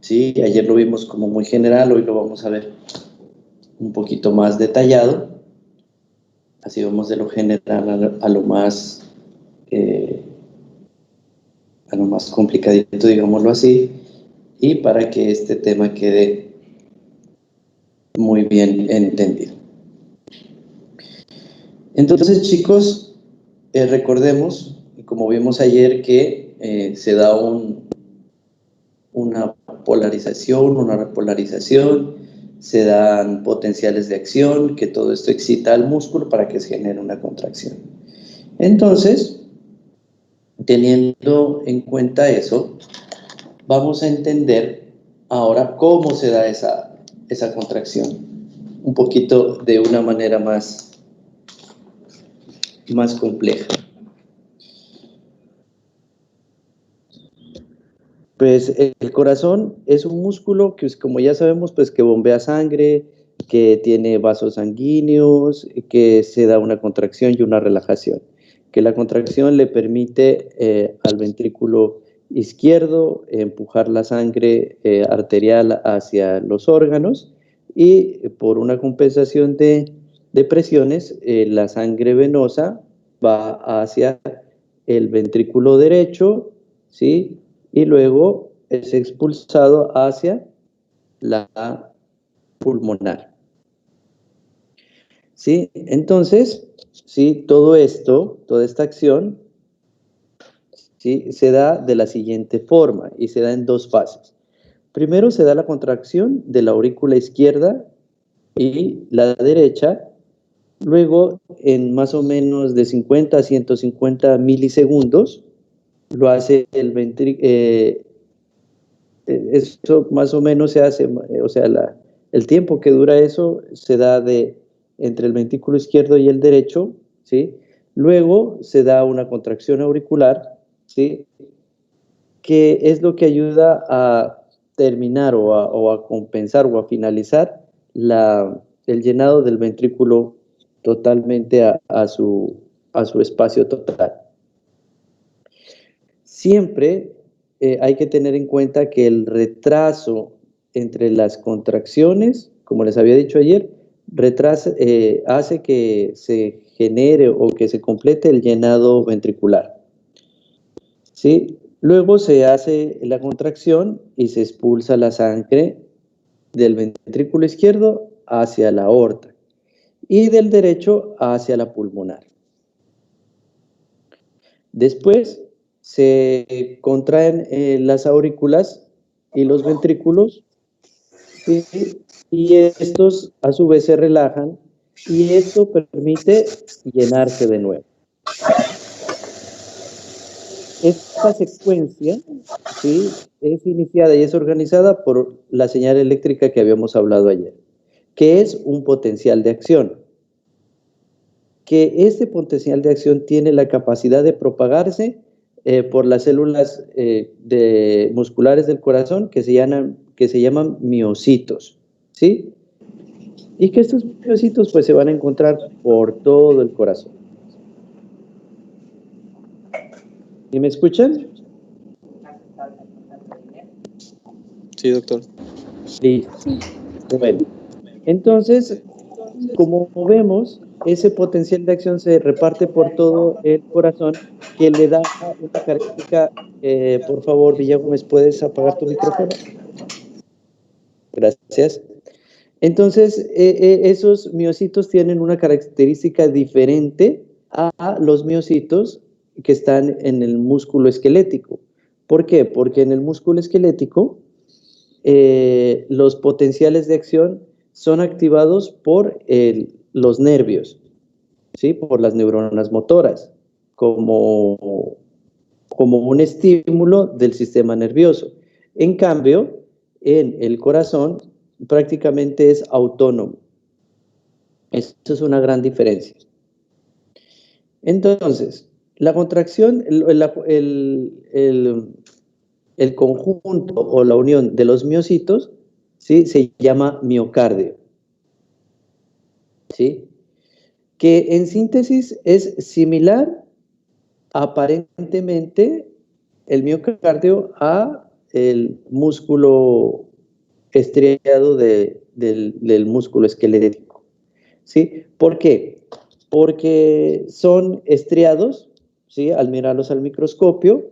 ¿sí? Ayer lo vimos como muy general, hoy lo vamos a ver un poquito más detallado. Así vamos de lo general a lo más complicadito, digámoslo así, y para que este tema quede muy bien entendido. Entonces, chicos, recordemos, como vimos ayer, que se da una polarización, una repolarización, se dan potenciales de acción, que todo esto excita al músculo para que se genere una contracción. Entonces, teniendo en cuenta eso, vamos a entender ahora cómo se da esa contracción, un poquito de una manera más compleja. Pues el corazón es un músculo que, como ya sabemos, pues que bombea sangre, que tiene vasos sanguíneos, que se da una contracción y una relajación. Que la contracción le permite al ventrículo izquierdo empujar la sangre arterial hacia los órganos y por una compensación de presiones, la sangre venosa va hacia el ventrículo derecho, ¿sí? Y luego es expulsado hacia la pulmonar. ¿Sí? Entonces, ¿sí? Todo esto, toda esta acción, ¿sí? Se da de la siguiente forma y se da en dos fases. Primero se da la contracción de la aurícula izquierda y la derecha, luego en más o menos de 50 a 150 milisegundos lo hace el ventrículo. Eso más o menos se hace, o sea, el tiempo que dura eso se da entre el ventrículo izquierdo y el derecho, ¿sí? Luego se da una contracción auricular, ¿sí? Que es lo que ayuda a terminar o a compensar o a finalizar el llenado del ventrículo totalmente a su espacio total. Siempre hay que tener en cuenta que el retraso entre las contracciones, como les había dicho ayer, hace que se genere o que se complete el llenado ventricular. ¿Sí? Luego se hace la contracción y se expulsa la sangre del ventrículo izquierdo hacia la aorta y del derecho hacia la pulmonar. Después se contraen las aurículas y los ventrículos, ¿sí? Y estos a su vez se relajan y esto permite llenarse de nuevo. Esta secuencia, ¿sí? Es iniciada y es organizada por la señal eléctrica que habíamos hablado ayer, que es un potencial de acción. Que este potencial de acción tiene la capacidad de propagarse por las células musculares del corazón que se llaman miocitos, ¿sí? Y que estos miocitos pues se van a encontrar por todo el corazón. ¿Y me escuchan? Sí, doctor. Listo. Bueno, entonces, como vemos, ese potencial de acción se reparte por todo el corazón, que le da una característica. Por favor, Villagómez, ¿puedes apagar tu micrófono? Gracias. Entonces, esos miocitos tienen una característica diferente a los miocitos que están en el músculo esquelético. ¿Por qué? Porque en el músculo esquelético los potenciales de acción son activados por los nervios, ¿sí? Por las neuronas motoras, como un estímulo del sistema nervioso. En cambio, en el corazón prácticamente es autónomo. Esto es una gran diferencia. Entonces, la contracción, el conjunto o la unión de los miocitos, ¿sí? Se llama miocardio, ¿sí? Que en síntesis es similar aparentemente el miocardio a el músculo estriado del músculo esquelético. ¿Sí? ¿Por qué? Porque son estriados, ¿sí? Al mirarlos al microscopio,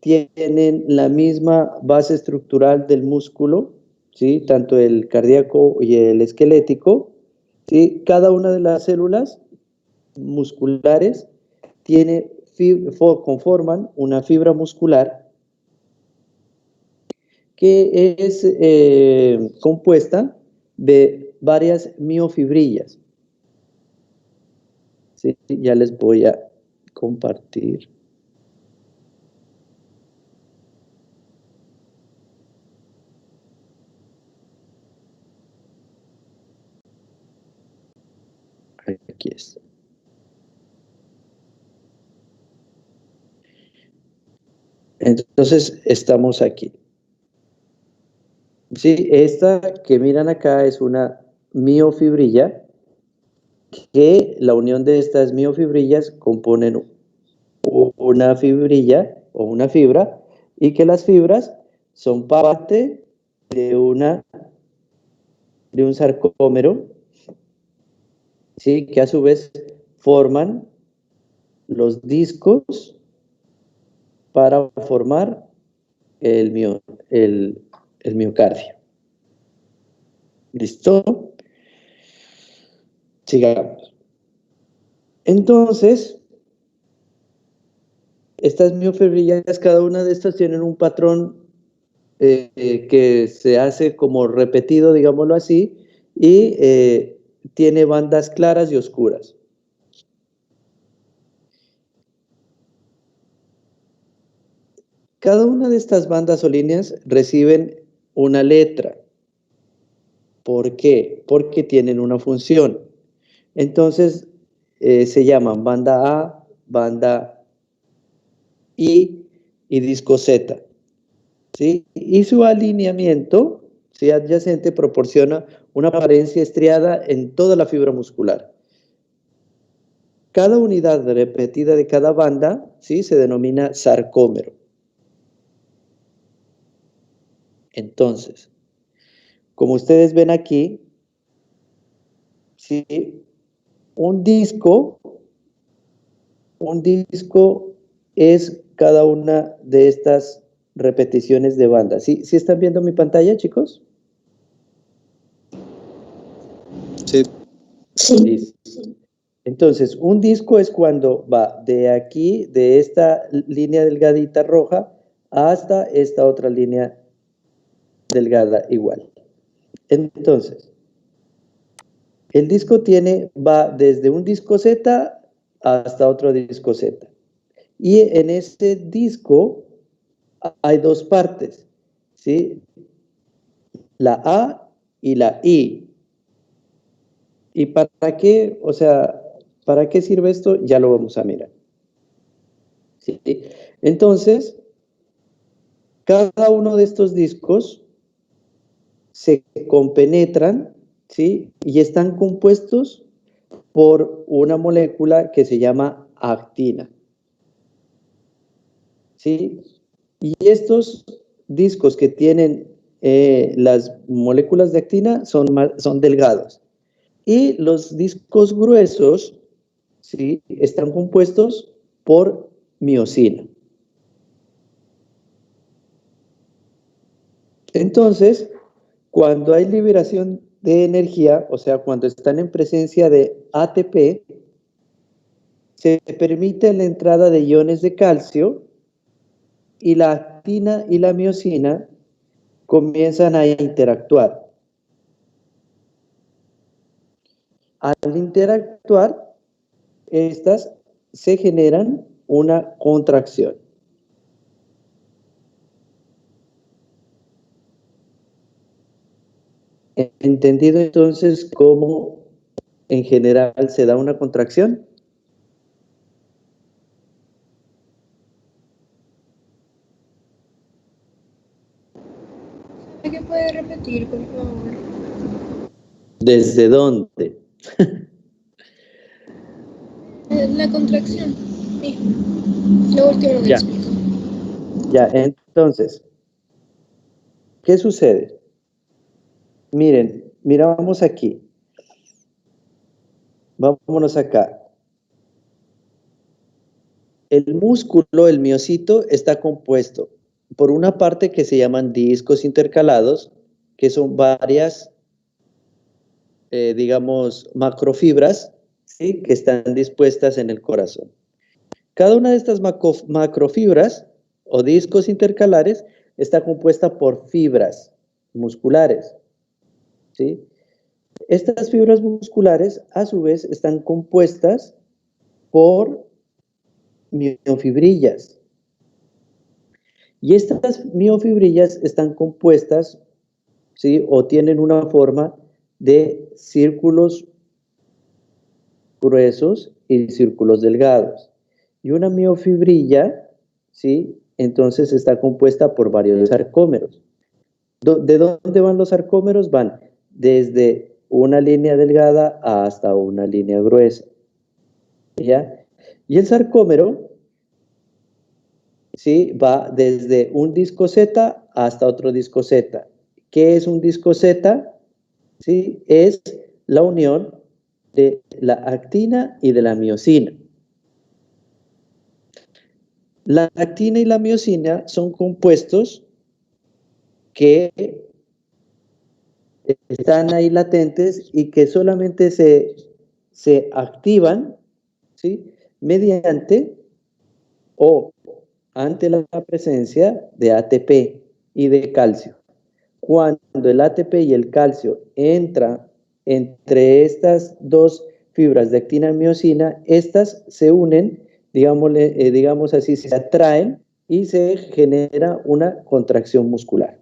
tienen la misma base estructural del músculo, ¿sí? Tanto el cardíaco y el esquelético, ¿sí? Cada una de las células musculares conforman una fibra muscular que es compuesta de varias miofibrillas. ¿Sí? Ya les voy a compartir. Aquí está. Entonces, estamos aquí. Sí, esta que miran acá es una miofibrilla, que la unión de estas miofibrillas componen una fibrilla o una fibra, y que las fibras son parte de un sarcómero, ¿sí? Que a su vez forman los discos para formar el miocardio. ¿Listo? Sigamos. Entonces, estas miofibrillas, cada una de estas tienen un patrón que se hace como repetido, digámoslo así, y tiene bandas claras y oscuras. Cada una de estas bandas o líneas reciben una letra. ¿Por qué? Porque tienen una función. Entonces, se llaman banda A, banda I y disco Z. ¿Sí? Y su alineamiento, ¿sí? Adyacente, proporciona una apariencia estriada en toda la fibra muscular. Cada unidad repetida de cada banda, ¿sí? Se denomina sarcómero. Entonces, como ustedes ven aquí, ¿sí? Un disco es cada una de estas repeticiones de banda. ¿Sí están viendo mi pantalla, chicos? Sí. Sí. Entonces, un disco es cuando va de aquí, de esta línea delgadita roja, hasta esta otra línea delgada igual. Entonces, el disco va desde un disco Z hasta otro disco Z. Y en ese disco hay dos partes, ¿sí? La A y la I. ¿Y para qué? O sea, ¿para qué sirve esto? Ya lo vamos a mirar. ¿Sí? Entonces, cada uno de estos discos se compenetran, ¿sí? Y están compuestos por una molécula que se llama actina. ¿Sí? Y estos discos que tienen las moléculas de actina son delgados. Y los discos gruesos, ¿sí? Están compuestos por miosina. Entonces, cuando hay liberación de energía, o sea, cuando están en presencia de ATP, se permite la entrada de iones de calcio y la actina y la miosina comienzan a interactuar. Al interactuar, estas se generan una contracción. ¿Entendido entonces cómo en general se da una contracción? ¿Qué puede repetir, por favor? ¿Desde dónde? La contracción. Sí. Lo último que explicó. Ya, entonces, ¿Qué sucede? Miren, miramos aquí. Vámonos acá. El músculo, el miocito, está compuesto por una parte que se llaman discos intercalados, que son varias, digamos, macrofibras, ¿sí? Que están dispuestas en el corazón. Cada una de estas macrofibras o discos intercalares está compuesta por fibras musculares, ¿sí? Estas fibras musculares, a su vez, están compuestas por miofibrillas. Y estas miofibrillas están compuestas, ¿sí? O tienen una forma de círculos gruesos y círculos delgados. Y una miofibrilla, ¿sí? Entonces está compuesta por varios sarcómeros. ¿De dónde van los sarcómeros? Van desde una línea delgada hasta una línea gruesa. ¿Ya? Y el sarcómero, ¿sí? Va desde un disco Z hasta otro disco Z. ¿Qué es un disco Z? ¿Sí? Es la unión de la actina y de la miosina. La actina y la miosina son compuestos que están ahí latentes y que solamente se activan, ¿sí? Mediante o ante la presencia de ATP y de calcio. Cuando el ATP y el calcio entran entre estas dos fibras de actina y miosina, estas se unen, digamos así, se atraen y se genera una contracción muscular.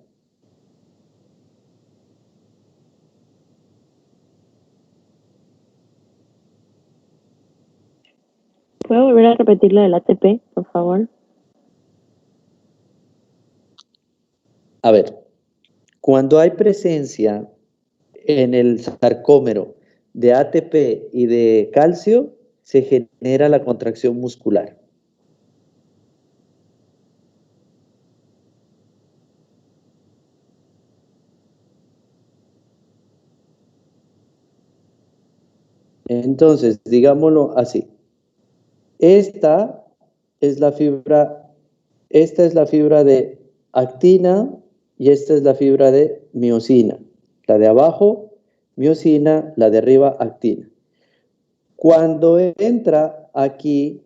¿Puedo volver a repetir lo del ATP, por favor? A ver, cuando hay presencia en el sarcómero de ATP y de calcio, se genera la contracción muscular. Entonces, digámoslo así. Esta es la fibra de actina y esta es la fibra de miosina. La de abajo, miosina, la de arriba, actina. Cuando entra aquí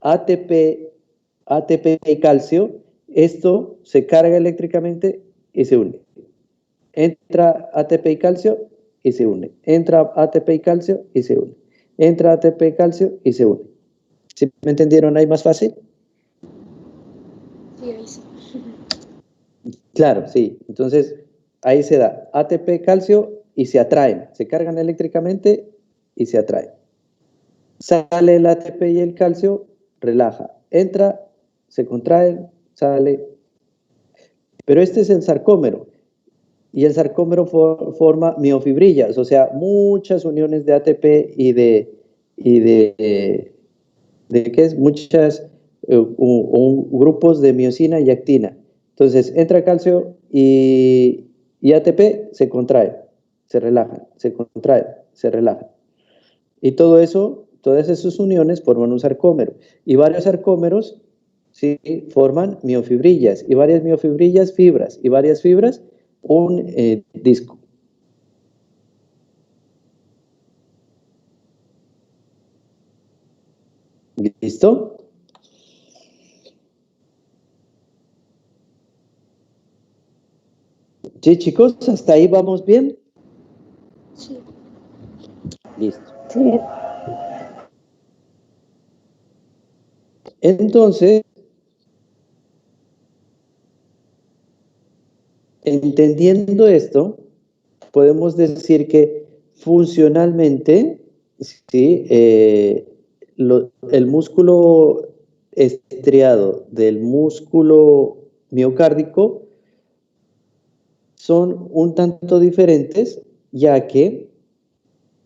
ATP y calcio, esto se carga eléctricamente y se une. Entra ATP y calcio y se une. Entra ATP y calcio y se une. Entra ATP y calcio y se une. ¿Sí me entendieron ahí más fácil? Sí, ahí sí. Claro, sí. Entonces, ahí se da ATP, calcio y se atraen. Se cargan eléctricamente y se atraen. Sale el ATP y el calcio, relaja. Entra, se contraen, sale. Pero este es el sarcómero. Y el sarcómero forma miofibrillas, o sea, muchas uniones de ATP y de ¿qué es? Muchas grupos de miosina y actina. Entonces, entra calcio y ATP se contrae, se relajan, se contrae, se relajan. Y todo eso, todas esas uniones forman un sarcómero. Y varios sarcómeros, ¿sí? Forman miofibrillas. Y varias miofibrillas, fibras. Y varias fibras, un disco. ¿Listo? Sí, chicos, hasta ahí vamos bien. Sí. Listo. Sí. Entonces, entendiendo esto, podemos decir que funcionalmente, ¿sí? El músculo estriado del músculo miocárdico son un tanto diferentes, ya que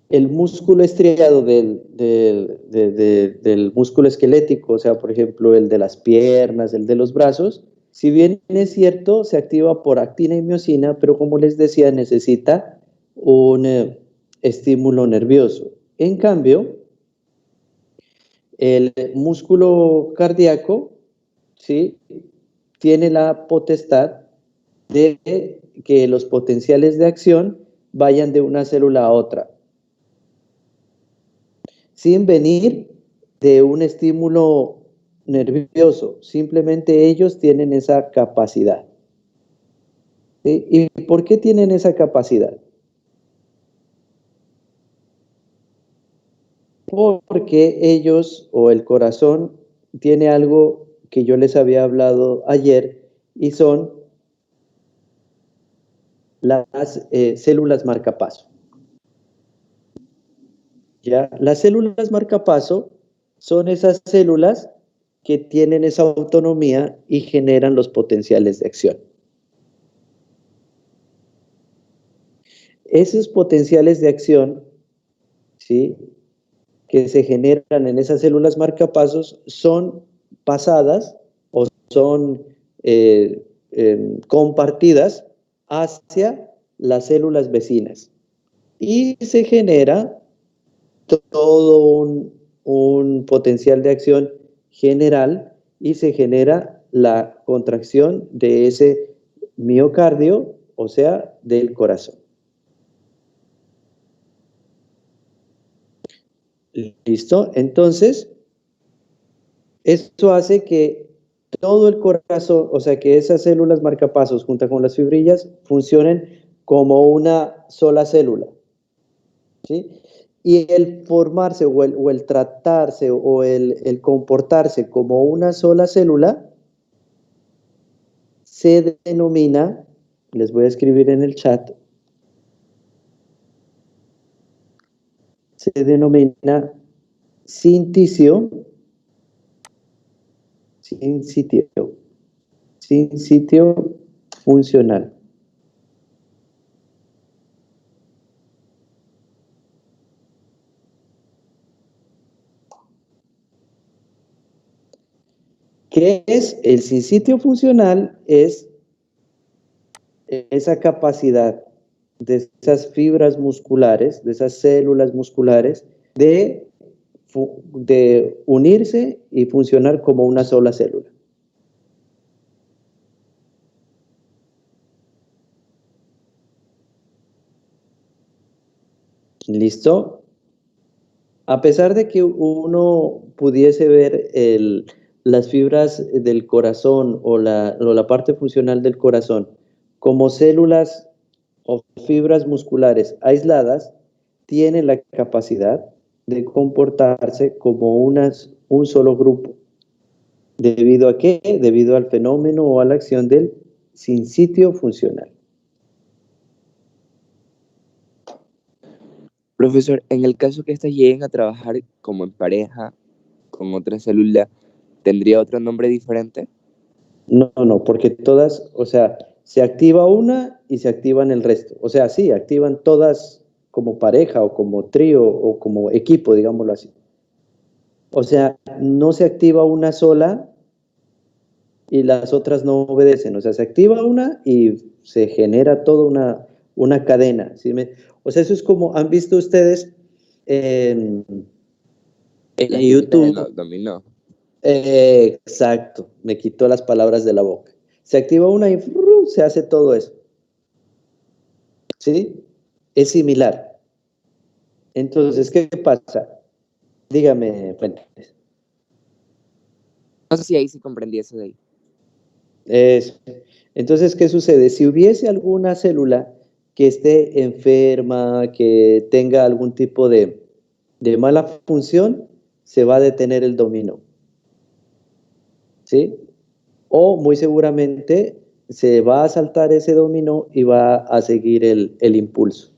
el músculo estriado del músculo esquelético, o sea, por ejemplo, el de las piernas, el de los brazos, Si bien es cierto, se activa por actina y miocina, pero como les decía, necesita un estímulo nervioso. En cambio, el músculo cardíaco, ¿sí?, tiene la potestad de que los potenciales de acción vayan de una célula a otra, sin venir de un estímulo nervioso. Simplemente ellos tienen esa capacidad. ¿Sí? ¿Y por qué tienen esa capacidad? Porque ellos o el corazón tiene algo que yo les había hablado ayer y son las células marcapaso. ¿Ya? Las células marcapaso son esas células que tienen esa autonomía y generan los potenciales de acción. Esos potenciales de acción, ¿sí?, que se generan en esas células marcapasos son pasadas o son compartidas hacia las células vecinas y se genera todo un potencial de acción general y se genera la contracción de ese miocardio, o sea, del corazón. ¿Listo? Entonces, esto hace que todo el corazón, o sea, que esas células marcapasos junto con las fibrillas funcionen como una sola célula, ¿sí? Y el formarse o el tratarse o el comportarse como una sola célula se denomina, les voy a escribir en el chat, se denomina sinsitio, sinsitio funcional. ¿Qué es el sinsitio funcional? Es esa capacidad de esas fibras musculares, de esas células musculares, de unirse y funcionar como una sola célula. ¿Listo? A pesar de que uno pudiese ver las fibras del corazón o la parte funcional del corazón como células o fibras musculares aisladas, tienen la capacidad de comportarse como un solo grupo. ¿Debido a qué? Debido al fenómeno o a la acción del sinsitio funcional. Profesor, en el caso que estas lleguen a trabajar como en pareja, con otra célula, ¿tendría otro nombre diferente? No, porque todas, o sea, se activa una y se activan el resto. O sea, sí, activan todas como pareja o como trío o como equipo, digámoslo así. O sea, no se activa una sola y las otras no obedecen. O sea, se activa una y se genera toda una cadena. ¿Sí? O sea, eso es como, ¿han visto ustedes en YouTube? Dominó. Exacto, me quitó las palabras de la boca. Se activa una y se hace todo eso. ¿Sí? Es similar. Entonces, ¿qué pasa? Dígame, Fuentes. No sé si ahí sí comprendí eso de ahí. Entonces, ¿qué sucede? Si hubiese alguna célula que esté enferma, que tenga algún tipo de mala función, se va a detener el dominó. ¿Sí? O muy seguramente se va a saltar ese dominó y va a seguir el impulso.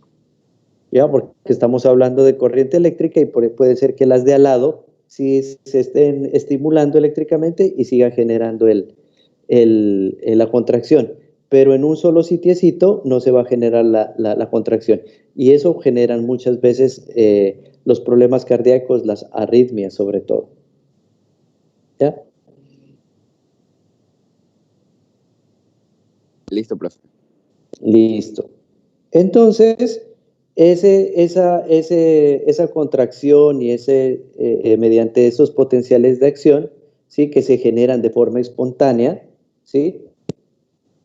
¿Ya? Porque estamos hablando de corriente eléctrica y puede ser que las de al lado sí se estén estimulando eléctricamente y siga generando la contracción. Pero en un solo sitiecito no se va a generar la contracción. Y eso generan muchas veces los problemas cardíacos, las arritmias sobre todo. ¿Ya? Listo, profe. Listo. Entonces, esa contracción y mediante esos potenciales de acción, ¿sí? Que se generan de forma espontánea, ¿sí?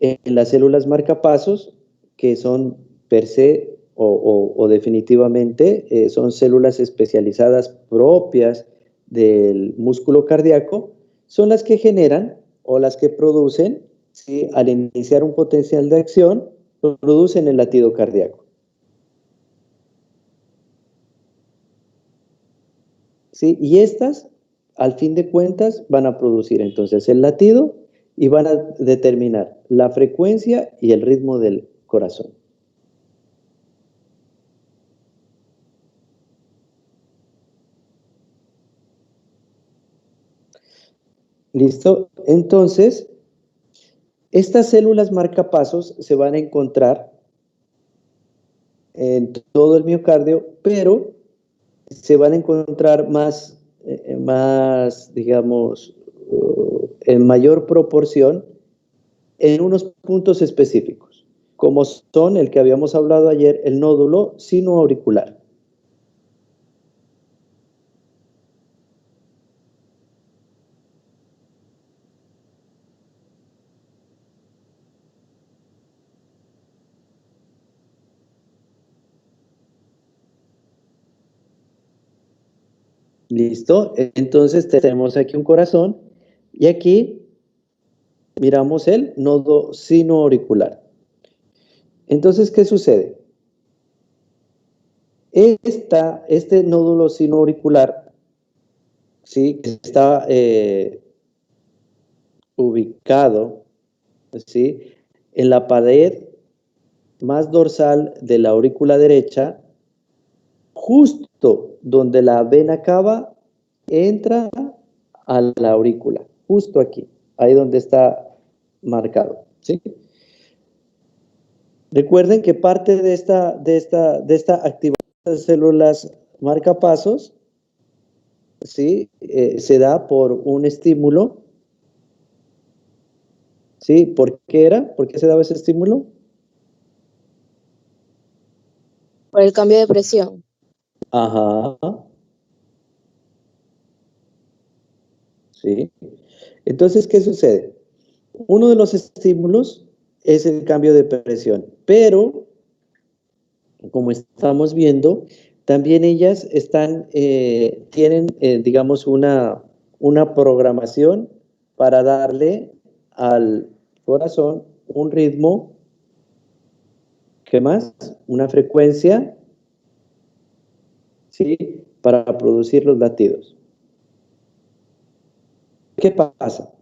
En las células marcapasos, que son per se o definitivamente son células especializadas propias del músculo cardíaco, son las que generan o las que producen, ¿sí? Al iniciar un potencial de acción, producen el latido cardíaco. ¿Sí? Y estas, al fin de cuentas, van a producir entonces el latido y van a determinar la frecuencia y el ritmo del corazón. ¿Listo? Entonces, estas células marcapasos se van a encontrar en todo el miocardio, pero se van a encontrar digamos, en mayor proporción en unos puntos específicos, como son el que habíamos hablado ayer, el nódulo sinoauricular. ¿Listo? Entonces tenemos aquí un corazón y aquí miramos el nodo sinoauricular. Entonces, ¿qué sucede? Este nódulo sinoauricular, ¿sí? Está ubicado, ¿sí? En la pared más dorsal de la aurícula derecha, justo donde la vena acaba, entra a la aurícula, justo aquí, ahí donde está marcado, ¿sí? Recuerden que parte de esta activación de células marcapasos, ¿sí? Se da por un estímulo, ¿sí? ¿Por qué era? ¿Por qué se daba ese estímulo? Por el cambio de presión. Ajá. ¿Sí? Entonces, ¿qué sucede? Uno de los estímulos es el cambio de presión, pero como estamos viendo, también ellas tienen, digamos, una programación para darle al corazón un ritmo, ¿qué más? Una frecuencia, ¿sí? Para producir los latidos. ¿Qué pasa?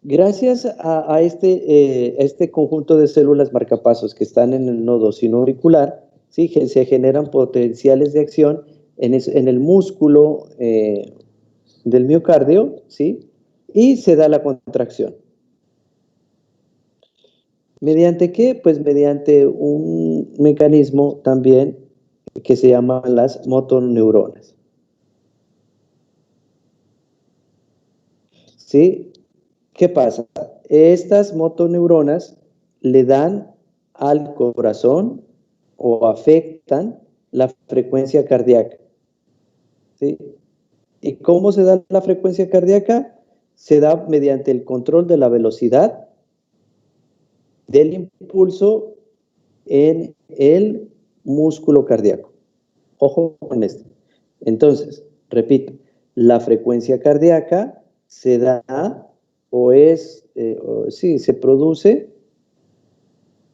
Gracias a este conjunto de células marcapasos que están en el nodo sinoauricular, ¿sí? Se generan potenciales de acción en el músculo del miocardio, ¿sí? Y se da la contracción. ¿Mediante qué? Pues mediante un mecanismo también que se llaman las motoneuronas. ¿Sí? ¿Qué pasa? Estas motoneuronas le dan al corazón o afectan la frecuencia cardíaca. ¿Sí? ¿Y cómo se da la frecuencia cardíaca? Se da mediante el control de la velocidad del impulso en el músculo cardíaco. Ojo con esto. Entonces, repito, la frecuencia cardíaca se da se produce,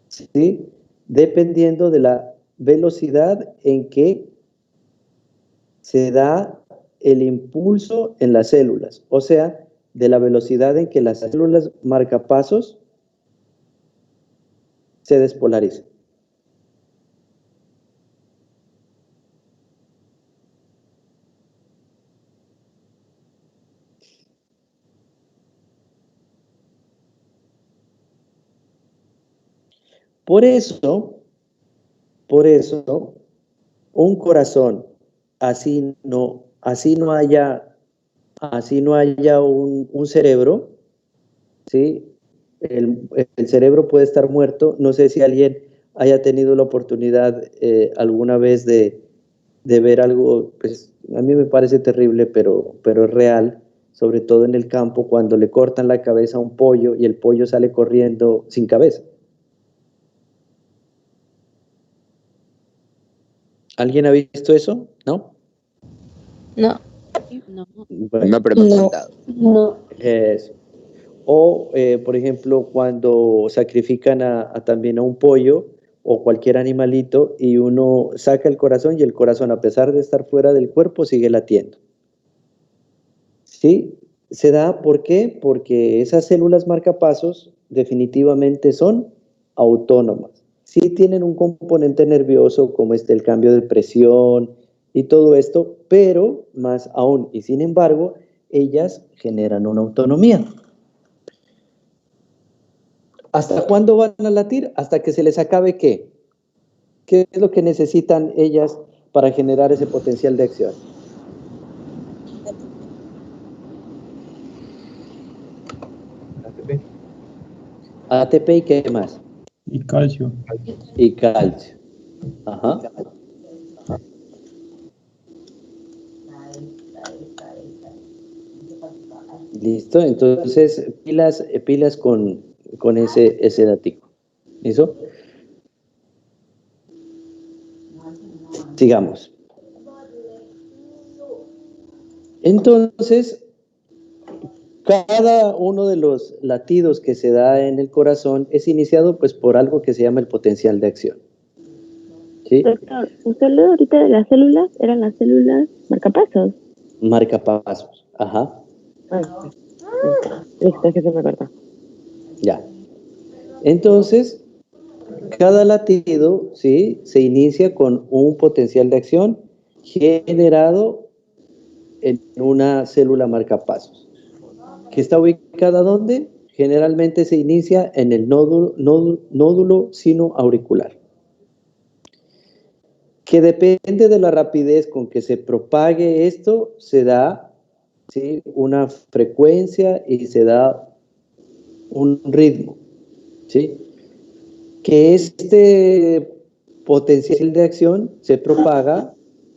¿sí? Dependiendo de la velocidad en que se da el impulso en las células, o sea, de la velocidad en que las células marcapasos se despolarizan. Por eso, un corazón, así no haya un cerebro, ¿sí? el cerebro puede estar muerto. No sé si alguien haya tenido la oportunidad alguna vez de ver algo, pues a mí me parece terrible, pero es real, sobre todo en el campo, cuando le cortan la cabeza a un pollo y el pollo sale corriendo sin cabeza. ¿Alguien ha visto eso? ¿No? No. No. Bueno, No, pero me han No. contado. No. eso. O, por ejemplo, cuando sacrifican también a un pollo o cualquier animalito y uno saca el corazón y el corazón, a pesar de estar fuera del cuerpo, sigue latiendo. ¿Sí? Se da, ¿por qué? Porque esas células marcapasos definitivamente son autónomas. Sí tienen un componente nervioso como el cambio de presión y todo esto, pero más aún, y sin embargo, ellas generan una autonomía. ¿Hasta cuándo van a latir? Hasta que se les acabe ¿qué? ¿Qué es lo que necesitan ellas para generar ese potencial de acción? ATP y ¿qué más? Y calcio. Y calcio. Ajá. Listo, entonces pilas con ese datico. ¿Listo? Sigamos. Entonces, cada uno de los latidos que se da en el corazón es iniciado pues por algo que se llama el potencial de acción. ¿Sí? Doctor, usted habló ahorita de las células, eran las células marcapasos. Marcapasos. Ajá. Listo, que se me cortó. Ya. Entonces, cada latido, ¿sí?, se inicia con un potencial de acción generado en una célula marcapasos. ¿Que está ubicada dónde? Generalmente se inicia en el nódulo sinoauricular. Que depende de la rapidez con que se propague esto, se da, ¿sí?, una frecuencia y se da un ritmo, ¿sí? Que este potencial de acción se propaga,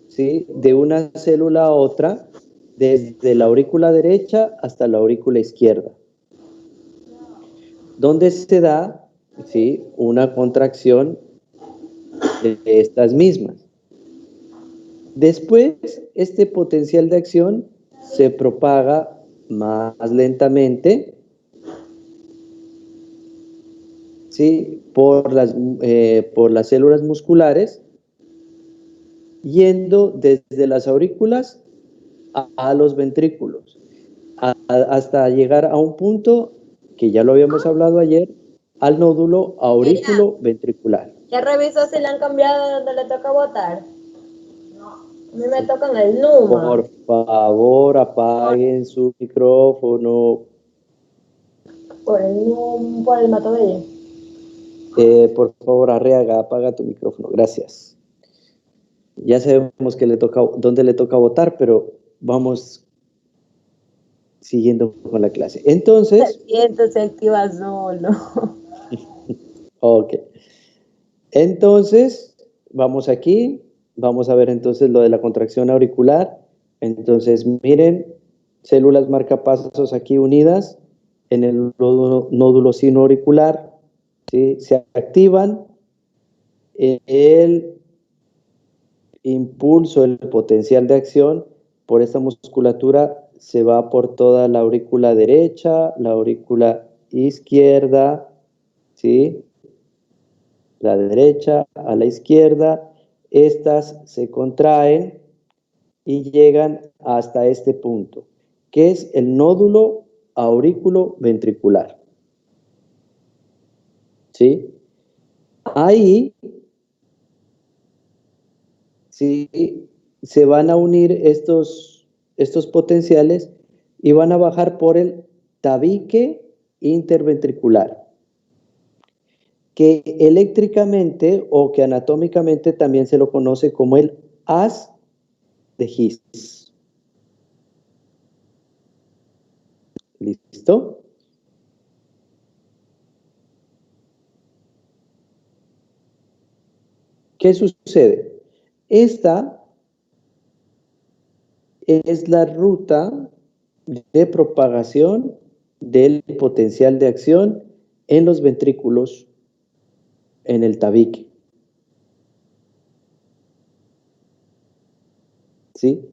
¿sí?, de una célula a otra, desde la aurícula derecha hasta la aurícula izquierda, donde se da, ¿sí?, una contracción de estas mismas. Después, este potencial de acción se propaga más lentamente, ¿sí?, por las células musculares, yendo desde las aurículas a los ventrículos, hasta llegar a un punto que ya lo habíamos hablado ayer, al nódulo aurículo ventricular. Ya revisó si le han cambiado donde le toca votar. A mí me tocan el NUMA. Por favor, apaguen su micrófono. Por el Matobello. Por favor, Arriaga, apaga tu micrófono. Gracias. Ya sabemos que dónde le toca votar, pero vamos siguiendo con la clase. Entonces, Siento, se activa solo. ok. Entonces, vamos aquí. Vamos a ver entonces lo de la contracción auricular. Entonces, miren, células marcapasos aquí unidas en el nódulo sinoauricular, ¿sí? Se activan. El impulso, el potencial de acción por esta musculatura se va por toda la aurícula derecha, la aurícula izquierda, ¿sí?, la derecha a la izquierda. Estas se contraen y llegan hasta este punto, que es el nódulo aurículo ventricular, ¿sí? Ahí, ¿sí?, se van a unir estos potenciales y van a bajar por el tabique interventricular, que eléctricamente o que anatómicamente también se lo conoce como el haz de His. ¿Listo? ¿Qué sucede? Esta es la ruta de propagación del potencial de acción en los ventrículos en el tabique. ¿Sí?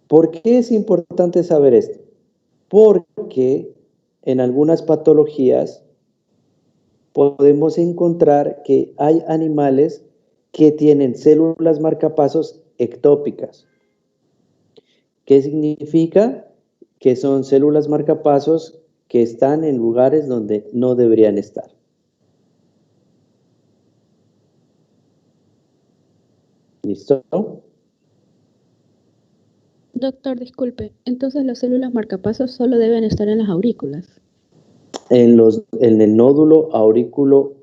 ¿Por qué es importante saber esto? Porque en algunas patologías podemos encontrar que hay animales que tienen células marcapasos ectópicas. ¿Qué significa? Que son células marcapasos que están en lugares donde no deberían estar. ¿Listo? Doctor, disculpe, entonces las células marcapasos solo deben estar en las aurículas. En el nódulo aurículo,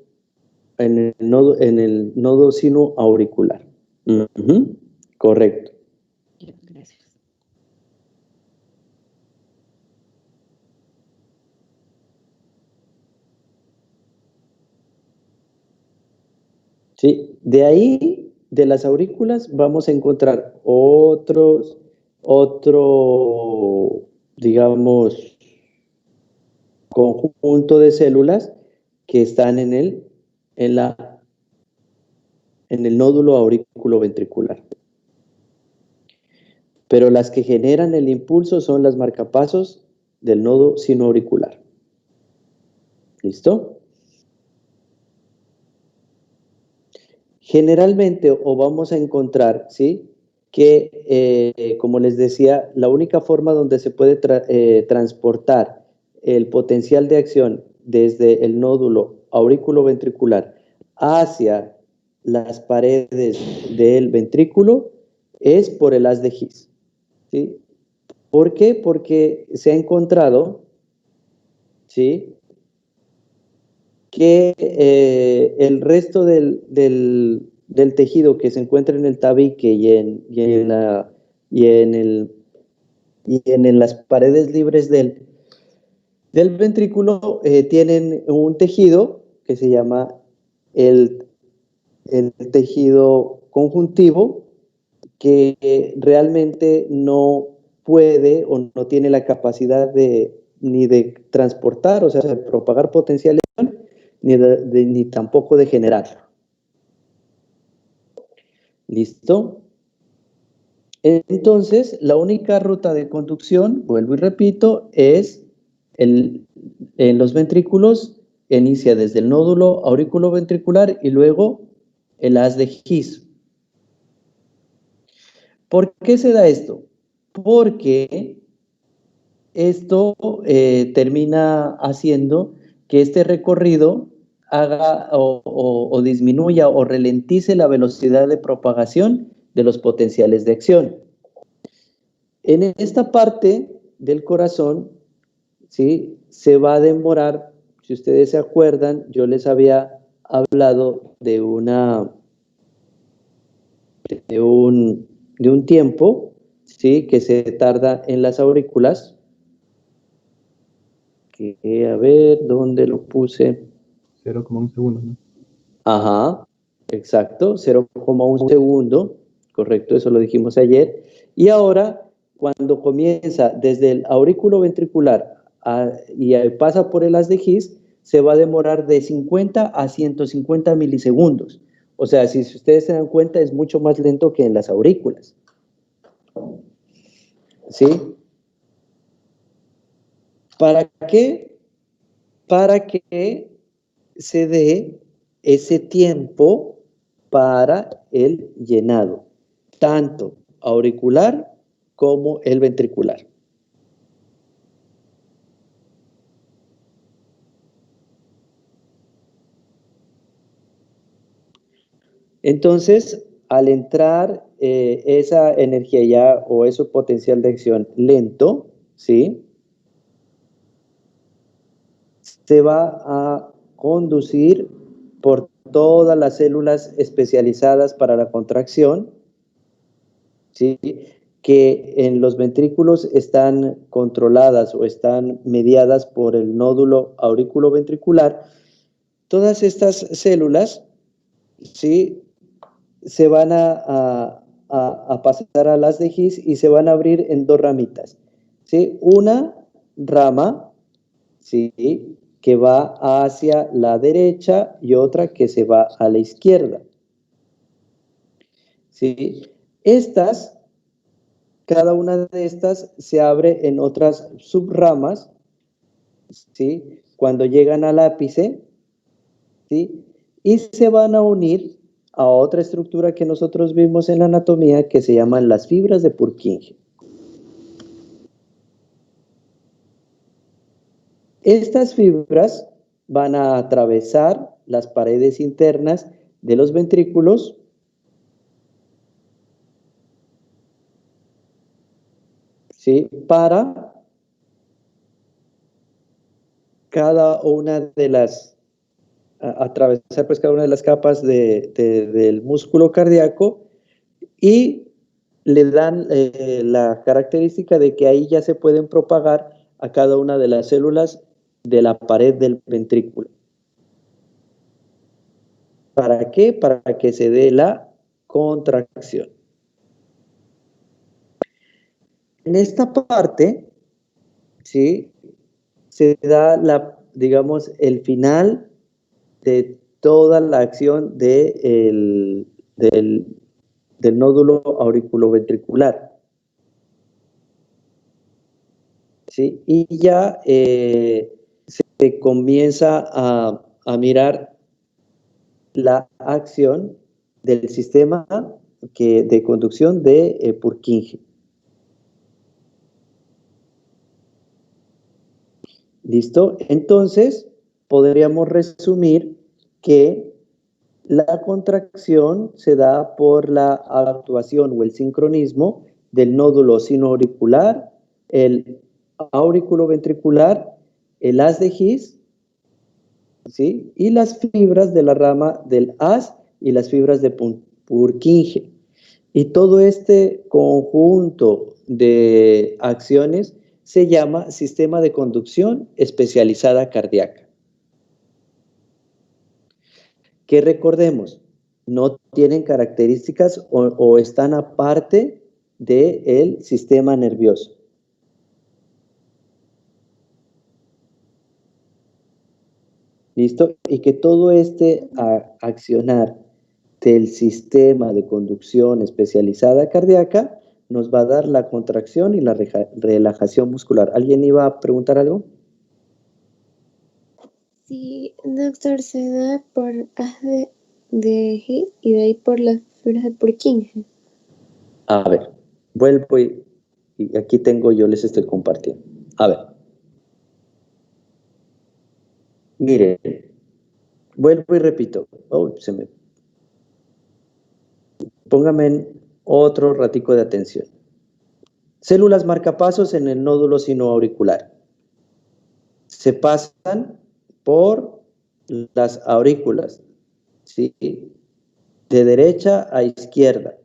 en el nodo sinoauricular. Correcto. Gracias. ¿Sí? De ahí, de las aurículas, vamos a encontrar otro, digamos, conjunto de células que están en el nódulo aurículo-ventricular. Pero las que generan el impulso son las marcapasos del nodo sinoauricular. ¿Listo? Generalmente, o vamos a encontrar, ¿sí?, que, como les decía, la única forma donde se puede transportar el potencial de acción desde el nódulo aurículo-ventricular hacia las paredes del ventrículo es por el haz de His. ¿Sí? ¿Por qué? Porque se ha encontrado, ¿sí?, que el resto del tejido que se encuentra en el tabique y en las paredes libres del ventrículo tienen un tejido que se llama el tejido conjuntivo, que realmente no puede o no tiene la capacidad ni de transportar, o sea, de propagar potencial ni tampoco de generarlo. ¿Listo? Entonces, la única ruta de conducción, vuelvo y repito, es en los ventrículos, inicia desde el nódulo auriculoventricular y luego el haz de His. ¿Por qué se da esto? Porque esto termina haciendo que este recorrido haga o disminuya o ralentice la velocidad de propagación de los potenciales de acción. En esta parte del corazón, ¿sí?, se va a demorar, si ustedes se acuerdan, yo les había hablado de un tiempo, ¿sí?, que se tarda en las aurículas. Que, a ver, ¿dónde lo puse? 0,1 segundo, ¿no? Ajá, exacto, 0,1 segundo, correcto, eso lo dijimos ayer. Y ahora, cuando comienza desde el aurículo ventricular y pasa por el haz de His, se va a demorar de 50 a 150 milisegundos. O sea, si ustedes se dan cuenta, es mucho más lento que en las aurículas. ¿Sí? ¿Para qué? Para que se dé ese tiempo para el llenado, tanto auricular como el ventricular. Entonces, al entrar esa energía ya o ese potencial de acción lento, ¿sí?, se va a conducir por todas las células especializadas para la contracción, ¿sí?, que en los ventrículos están controladas o están mediadas por el nódulo auriculoventricular. Todas estas células, ¿sí? Se van a pasar al haz de His y se van a abrir en dos ramitas, ¿sí? Una rama, ¿sí?, que va hacia la derecha y otra que se va a la izquierda, ¿sí? Cada una de estas se abre en otras subramas, ¿sí?, cuando llegan al ápice, ¿sí?, y se van a unir a otra estructura que nosotros vimos en la anatomía que se llaman las fibras de Purkinje. Estas fibras van a atravesar las paredes internas de los ventrículos, ¿sí?, para cada una de las, atravesar pues cada una de las capas del músculo cardíaco, y le dan la característica de que ahí ya se pueden propagar a cada una de las células de la pared del ventrículo. ¿Para qué? Para que se dé la contracción. En esta parte, ¿sí?, se da digamos, el final de toda la acción del nódulo auriculoventricular, ¿sí? Y ya se comienza a mirar la acción del sistema de conducción de Purkinje. ¿Listo? Entonces, podríamos resumir que la contracción se da por la actuación o el sincronismo del nódulo sinoauricular, el auriculoventricular, el haz de His, ¿sí?, y las fibras de la rama del haz y las fibras de Purkinje. Y todo este conjunto de acciones se llama sistema de conducción especializada cardíaca, que recordemos, no tienen características o están aparte del sistema nervioso. ¿Listo? Y que todo este accionar del sistema de conducción especializada cardíaca nos va a dar la contracción y la relajación muscular. ¿Alguien iba a preguntar algo? Sí, doctor, se da por haz de His y de ahí por las fibras de Purkinje. A ver, vuelvo y aquí tengo, yo les estoy compartiendo. A ver. Mire, vuelvo y repito. Oh, póngame en otro ratico de atención. Células marcapasos en el nódulo sinoauricular. Se pasan por las aurículas, ¿sí?, de derecha a izquierda,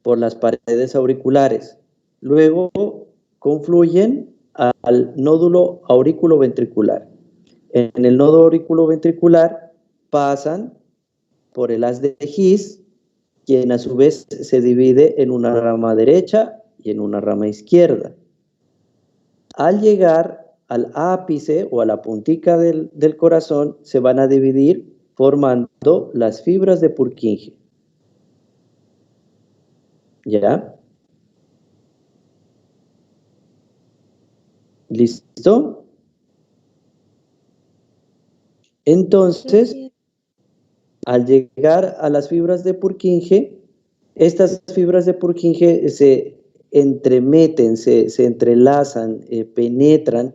por las paredes auriculares. Luego confluyen al nódulo aurículo-ventricular. En el nódulo auriculoventricular pasan por el haz de His, quien a su vez se divide en una rama derecha y en una rama izquierda. Al llegar al ápice o a la puntica del corazón, se van a dividir formando las fibras de Purkinje. ¿Ya? ¿Listo? Entonces, al llegar a las fibras de Purkinje, estas fibras de Purkinje se entremeten, se entrelazan, penetran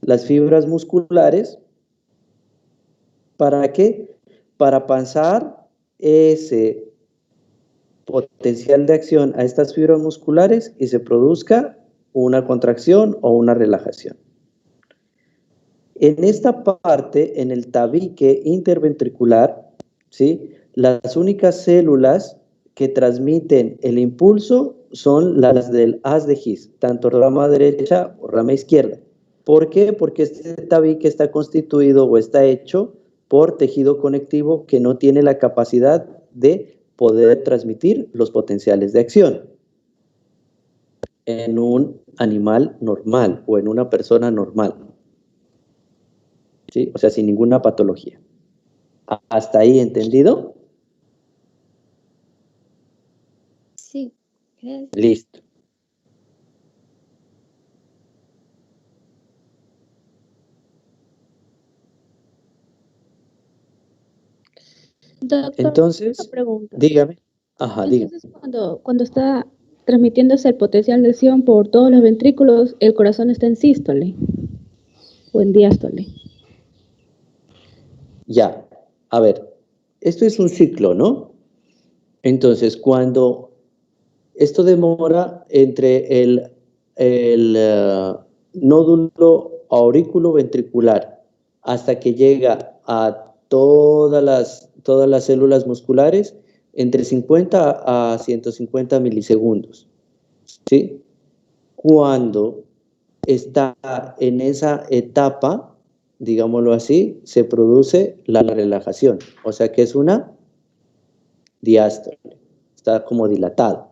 las fibras musculares. ¿Para qué? Para pasar ese potencial de acción a estas fibras musculares y se produzca una contracción o una relajación. En esta parte, en el tabique interventricular, ¿sí?, las únicas células que transmiten el impulso son las del haz de His, tanto rama derecha o rama izquierda. ¿Por qué? Porque este tabique está constituido o está hecho por tejido conectivo que no tiene la capacidad de poder transmitir los potenciales de acción en un animal normal o en una persona normal, ¿sí? O sea, sin ninguna patología. ¿Hasta ahí entendido? Sí, gracias. Listo. Doctor, una Entonces, pregunta. dígame. Ajá, dígame. Entonces, cuando está transmitiéndose el potencial de acción por todos los ventrículos, el corazón está en sístole o en diástole. Ya, a ver, esto es un ciclo, ¿no? Entonces, cuando esto demora entre el nódulo auriculoventricular hasta que llega a todas las células musculares, entre 50 a 150 milisegundos, ¿sí? Cuando está en esa etapa, digámoslo así, se produce la relajación, o sea que es una diástole, está como dilatado,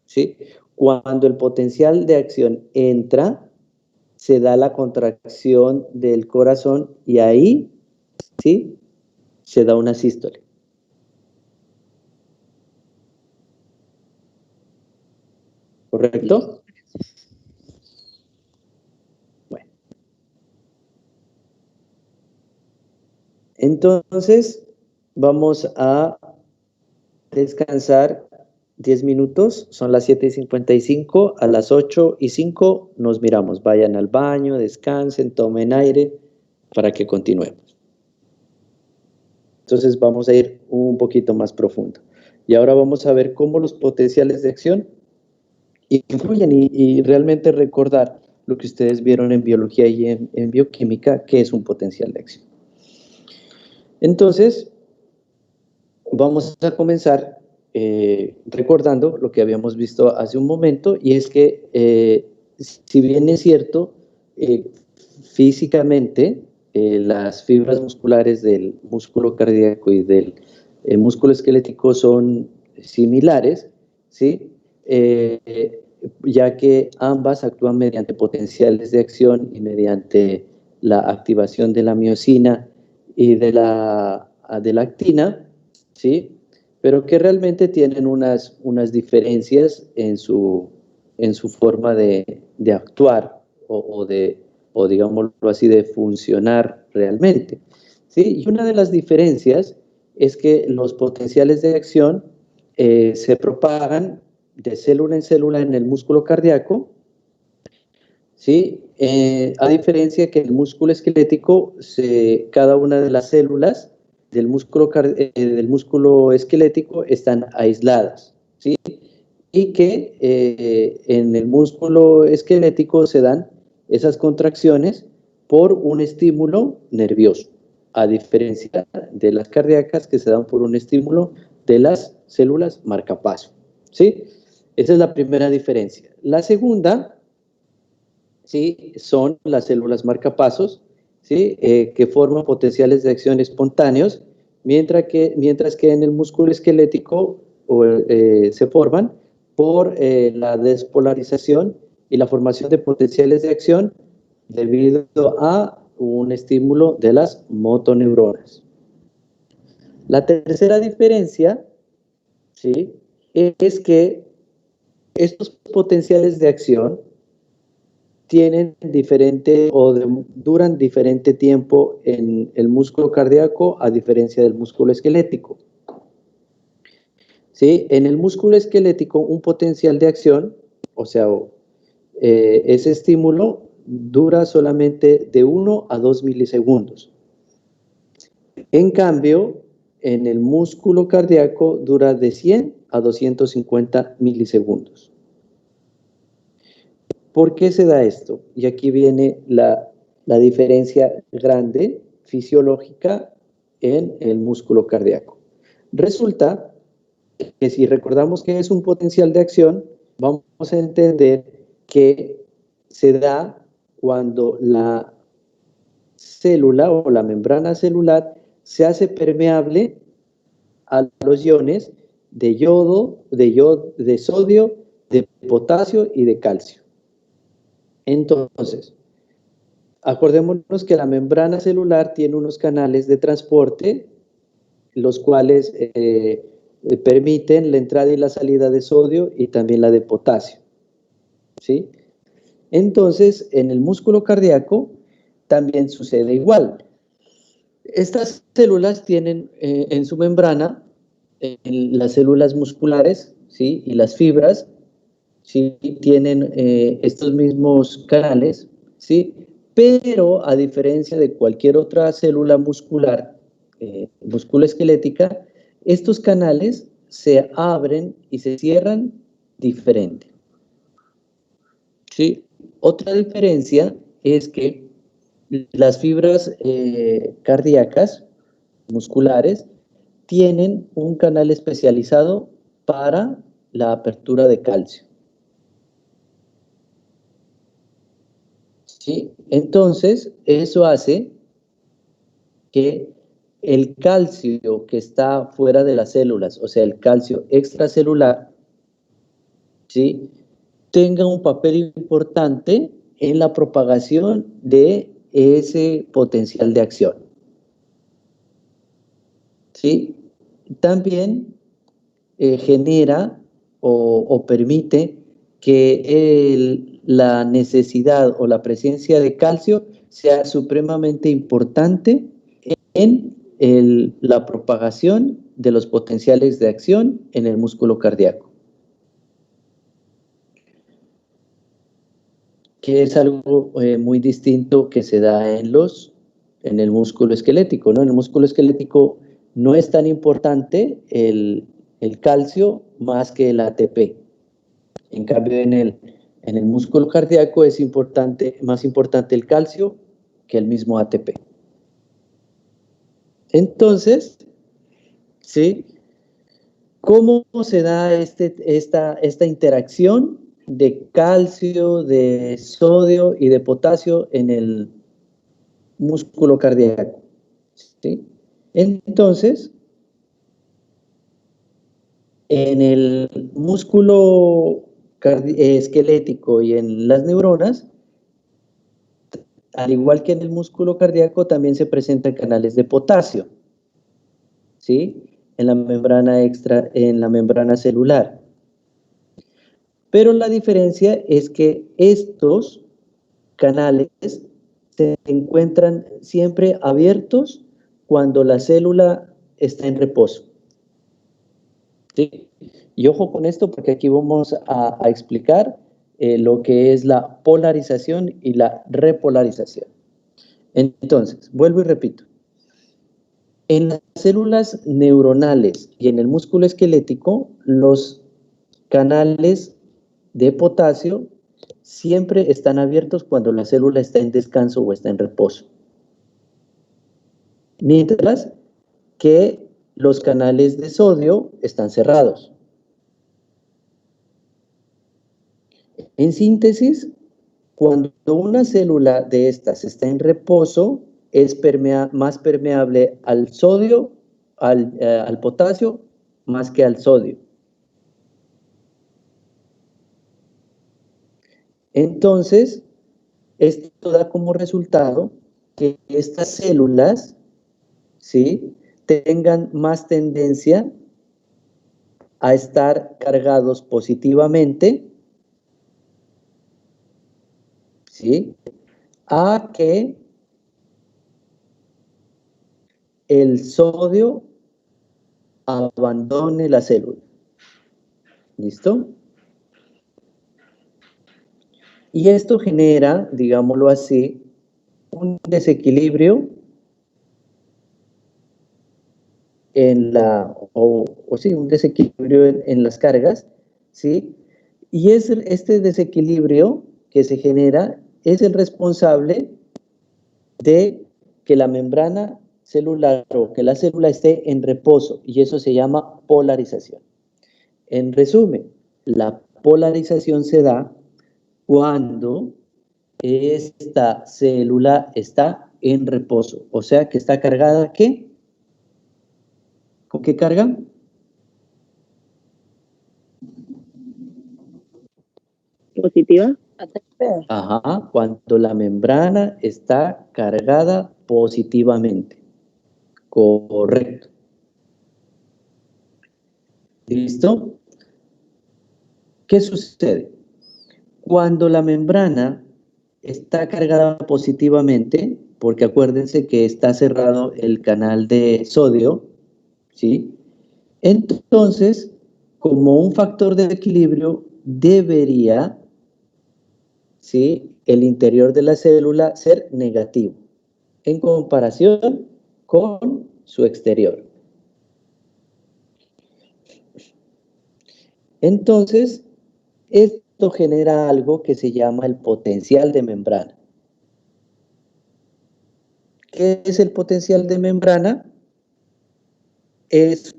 ¿sí? Cuando el potencial de acción entra, se da la contracción del corazón y ahí, ¿sí? Se da una sístole. ¿Correcto? Bueno. Entonces, vamos a descansar 10 minutos, son las 7:55, a las 8:05 nos miramos, vayan al baño, descansen, tomen aire para que continuemos. Entonces vamos a ir un poquito más profundo. Y ahora vamos a ver cómo los potenciales de acción influyen y realmente recordar lo que ustedes vieron en biología y en bioquímica, que es un potencial de acción. Entonces, vamos a comenzar recordando lo que habíamos visto hace un momento, y es que si bien es cierto, físicamente las fibras musculares del músculo cardíaco y del músculo esquelético son similares, ¿sí? Ya que ambas actúan mediante potenciales de acción y mediante la activación de la miosina y de la actina, ¿sí? Pero que realmente tienen unas diferencias en su forma de actuar o digámoslo así, de funcionar realmente, ¿sí? Y una de las diferencias es que los potenciales de acción se propagan de célula en célula en el músculo cardíaco, ¿sí? A diferencia que el músculo esquelético, cada una de las células del músculo esquelético están aisladas, ¿sí? Y que en el músculo esquelético se dan esas contracciones por un estímulo nervioso, a diferencia de las cardíacas que se dan por un estímulo de las células marcapaso, ¿sí? Esa es la primera diferencia. La segunda, ¿sí? Son las células marcapasos, ¿sí? Que forman potenciales de acción espontáneos, mientras que en el músculo esquelético se forman por la despolarización y la formación de potenciales de acción debido a un estímulo de las motoneuronas. La tercera diferencia, ¿sí? Es que estos potenciales de acción tienen duran diferente tiempo en el músculo cardíaco a diferencia del músculo esquelético. ¿Sí? En el músculo esquelético, un potencial de acción, o sea, ese estímulo dura solamente de 1 a 2 milisegundos. En cambio, en el músculo cardíaco dura de 100 a 250 milisegundos. ¿Por qué se da esto? Y aquí viene la diferencia grande fisiológica en el músculo cardíaco. Resulta que si recordamos que es un potencial de acción, vamos a entender que se da cuando la célula o la membrana celular se hace permeable a los iones de yodo, de sodio, de potasio y de calcio. Entonces, acordémonos que la membrana celular tiene unos canales de transporte, los cuales permiten la entrada y la salida de sodio y también la de potasio, ¿sí? Entonces, en el músculo cardíaco también sucede igual. Estas células tienen en su membrana las células musculares, ¿sí? Y las fibras, ¿sí? Tienen estos mismos canales, ¿sí? Pero a diferencia de cualquier otra célula muscular, musculoesquelética, estos canales se abren y se cierran diferente, ¿sí? Otra diferencia es que las fibras cardíacas, musculares, tienen un canal especializado para la apertura de calcio. ¿Sí? Entonces, eso hace que el calcio que está fuera de las células, o sea, el calcio extracelular, ¿sí? Tenga un papel importante en la propagación de ese potencial de acción. ¿Sí? También genera o permite que la necesidad o la presencia de calcio sea supremamente importante en la propagación de los potenciales de acción en el músculo cardíaco, que es algo muy distinto que se da en el músculo esquelético, ¿no? En el músculo esquelético no es tan importante el calcio más que el ATP. En cambio, en el músculo cardíaco es más importante el calcio que el mismo ATP. Entonces, ¿sí? ¿Cómo se da esta interacción de calcio, de sodio y de potasio en el músculo cardíaco? ¿Sí? Entonces, en el músculo esquelético y en las neuronas, al igual que en el músculo cardíaco, también se presentan canales de potasio, ¿sí? En la membrana celular. Pero la diferencia es que estos canales se encuentran siempre abiertos cuando la célula está en reposo. ¿Sí? Y ojo con esto porque aquí vamos a explicar lo que es la polarización y la repolarización. Entonces, vuelvo y repito. En las células neuronales y en el músculo esquelético, los canales de potasio siempre están abiertos cuando la célula está en descanso o está en reposo. Mientras que los canales de sodio están cerrados. En síntesis, cuando una célula de estas está en reposo, es más permeable al sodio, al potasio, más que al sodio. Entonces, esto da como resultado que estas células, ¿sí?, tengan más tendencia a estar cargados positivamente, ¿sí?, a que el sodio abandone la célula. ¿Listo? Y esto genera, digámoslo así, un desequilibrio un desequilibrio en las cargas, ¿sí? Y este desequilibrio que se genera es el responsable de que la membrana celular o que la célula esté en reposo, y eso se llama polarización. En resumen, la polarización se da cuando esta célula está en reposo, o sea que está cargada, ¿qué? ¿Con qué carga? ¿Positiva? Ajá, cuando la membrana está cargada positivamente. Correcto. ¿Listo? ¿Qué sucede? Cuando la membrana está cargada positivamente, porque acuérdense que está cerrado el canal de sodio, ¿sí? Entonces, como un factor de equilibrio, debería, ¿sí?, el interior de la célula ser negativo en comparación con su exterior. Entonces, esto genera algo que se llama el potencial de membrana. ¿Qué es el potencial de membrana? Es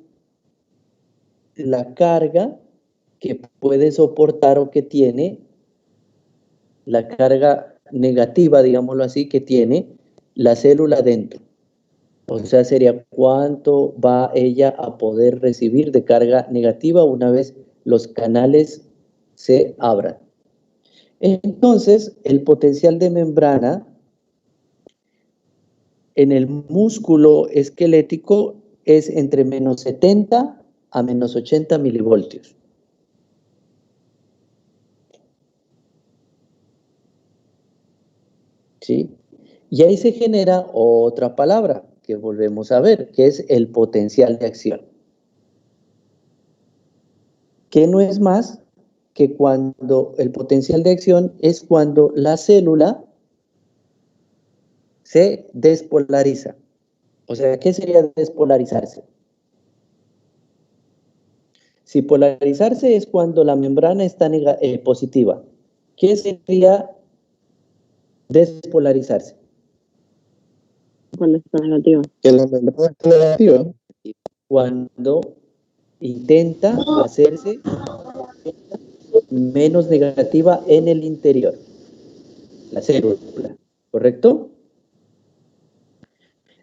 la carga que puede soportar o que tiene, la carga negativa, digámoslo así, que tiene la célula dentro. O sea, sería cuánto va ella a poder recibir de carga negativa una vez los canales se abran. Entonces, el potencial de membrana en el músculo esquelético es entre menos 70 a menos 80 milivoltios. ¿Sí? Y ahí se genera otra palabra que volvemos a ver, que es el potencial de acción. Que no es más que cuando el potencial de acción es cuando la célula se despolariza. O sea, ¿qué sería despolarizarse? Si polarizarse es cuando la membrana está positiva. ¿Qué sería despolarizarse? Cuando está negativa. Que la membrana está negativa. Cuando intenta hacerse menos negativa en el interior, la célula, ¿correcto?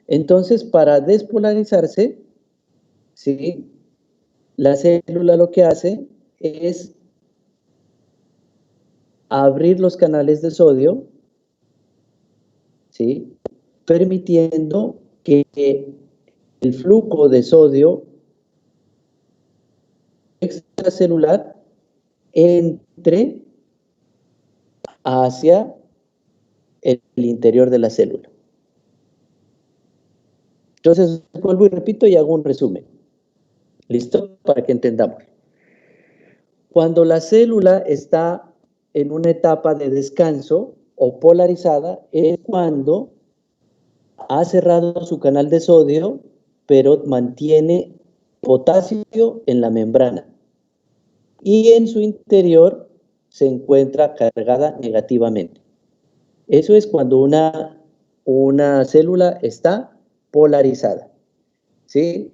Entonces, para despolarizarse, ¿sí?, la célula lo que hace es abrir los canales de sodio, ¿sí?, permitiendo que el flujo de sodio extracelular entre hacia el interior de la célula. Entonces, vuelvo y repito y hago un resumen. ¿Listo? Para que entendamos. Cuando la célula está en una etapa de descanso o polarizada, es cuando ha cerrado su canal de sodio, pero mantiene potasio en la membrana. Y en su interior se encuentra cargada negativamente. Eso es cuando una célula está polarizada, ¿sí?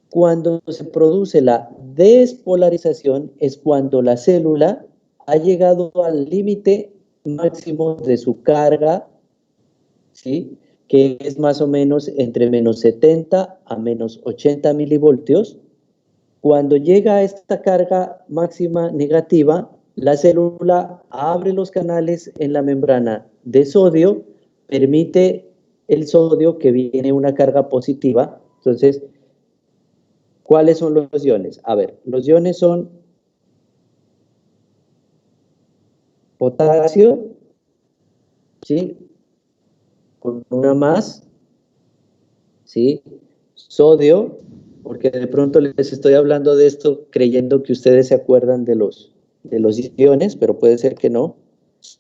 Cuando se produce la despolarización es cuando la célula ha llegado al límite máximo de su carga, ¿sí?, que es más o menos entre menos 70 a menos 80 milivoltios. Cuando llega a esta carga máxima negativa, la célula abre los canales en la membrana de sodio, permite el sodio que viene una carga positiva. Entonces, ¿cuáles son los iones? A ver, los iones son potasio, ¿sí?, con una más, ¿sí?, sodio, porque de pronto les estoy hablando de esto creyendo que ustedes se acuerdan de los iones, pero puede ser que no.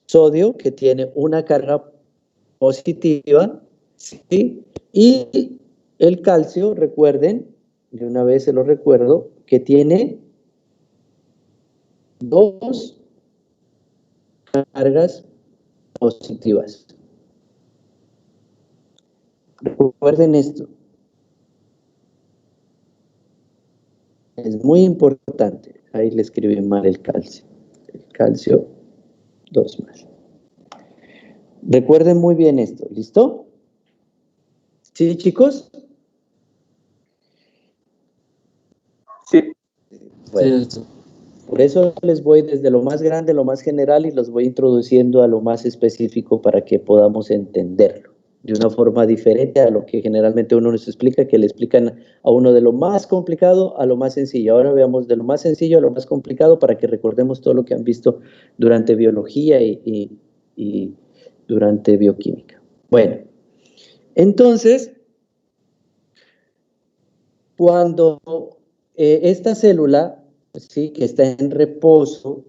Sodio, que tiene una carga positiva, ¿sí?, y el calcio, recuerden, de una vez se lo recuerdo, que tiene dos cargas positivas. Recuerden esto. Es muy importante. Ahí le escribí mal el calcio. El calcio, 2 más. Recuerden muy bien esto. ¿Listo? ¿Sí, chicos? Bueno, por eso les voy desde lo más grande, lo más general, y los voy introduciendo a lo más específico para que podamos entenderlo de una forma diferente a lo que generalmente uno nos explica, que le explican a uno de lo más complicado a lo más sencillo. Ahora veamos de lo más sencillo a lo más complicado para que recordemos todo lo que han visto durante biología y durante bioquímica. Bueno, entonces, cuando esta célula, ¿sí?, que está en reposo,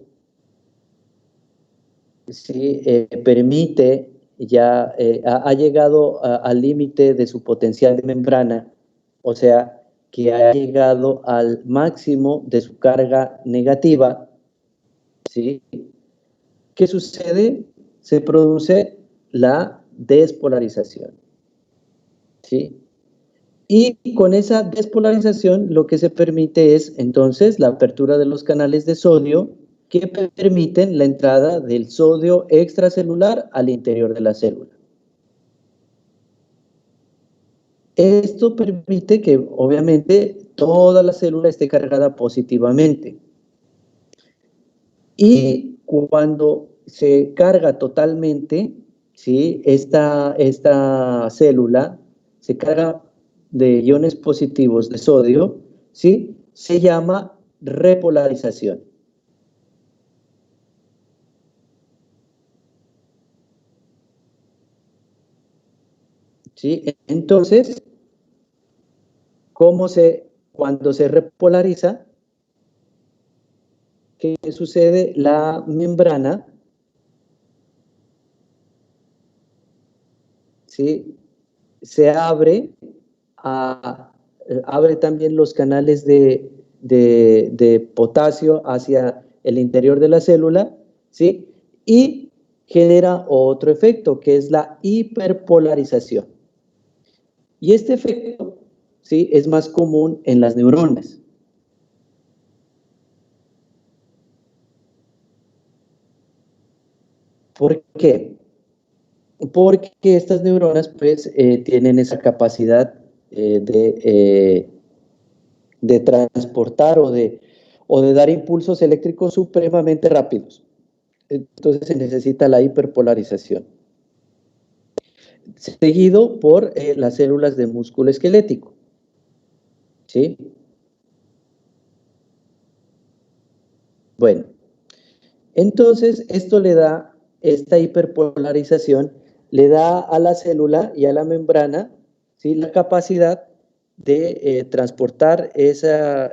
¿sí?, permite, ya ha llegado al límite de su potencial de membrana, o sea, que ha llegado al máximo de su carga negativa, ¿sí? ¿Qué sucede? Se produce la despolarización, ¿sí? Y con esa despolarización lo que se permite es entonces la apertura de los canales de sodio que permiten la entrada del sodio extracelular al interior de la célula. Esto permite que obviamente toda la célula esté cargada positivamente. Y cuando se carga totalmente, ¿sí?, esta célula se carga de iones positivos de sodio, ¿sí?, se llama repolarización. ¿Sí? Entonces, cuando se repolariza, ¿qué sucede? La membrana, ¿sí?, se abre, abre también los canales de potasio hacia el interior de la célula, ¿sí?, y genera otro efecto, que es la hiperpolarización. Y este efecto, ¿sí?, es más común en las neuronas. ¿Por qué? Porque estas neuronas, pues, tienen esa capacidad de transportar o de dar impulsos eléctricos supremamente rápidos. Entonces se necesita la hiperpolarización. Seguido por las células de músculo esquelético. ¿Sí? Bueno, entonces esto le da, esta hiperpolarización, le da a la célula y a la membrana, ¿sí?, la capacidad de transportar ese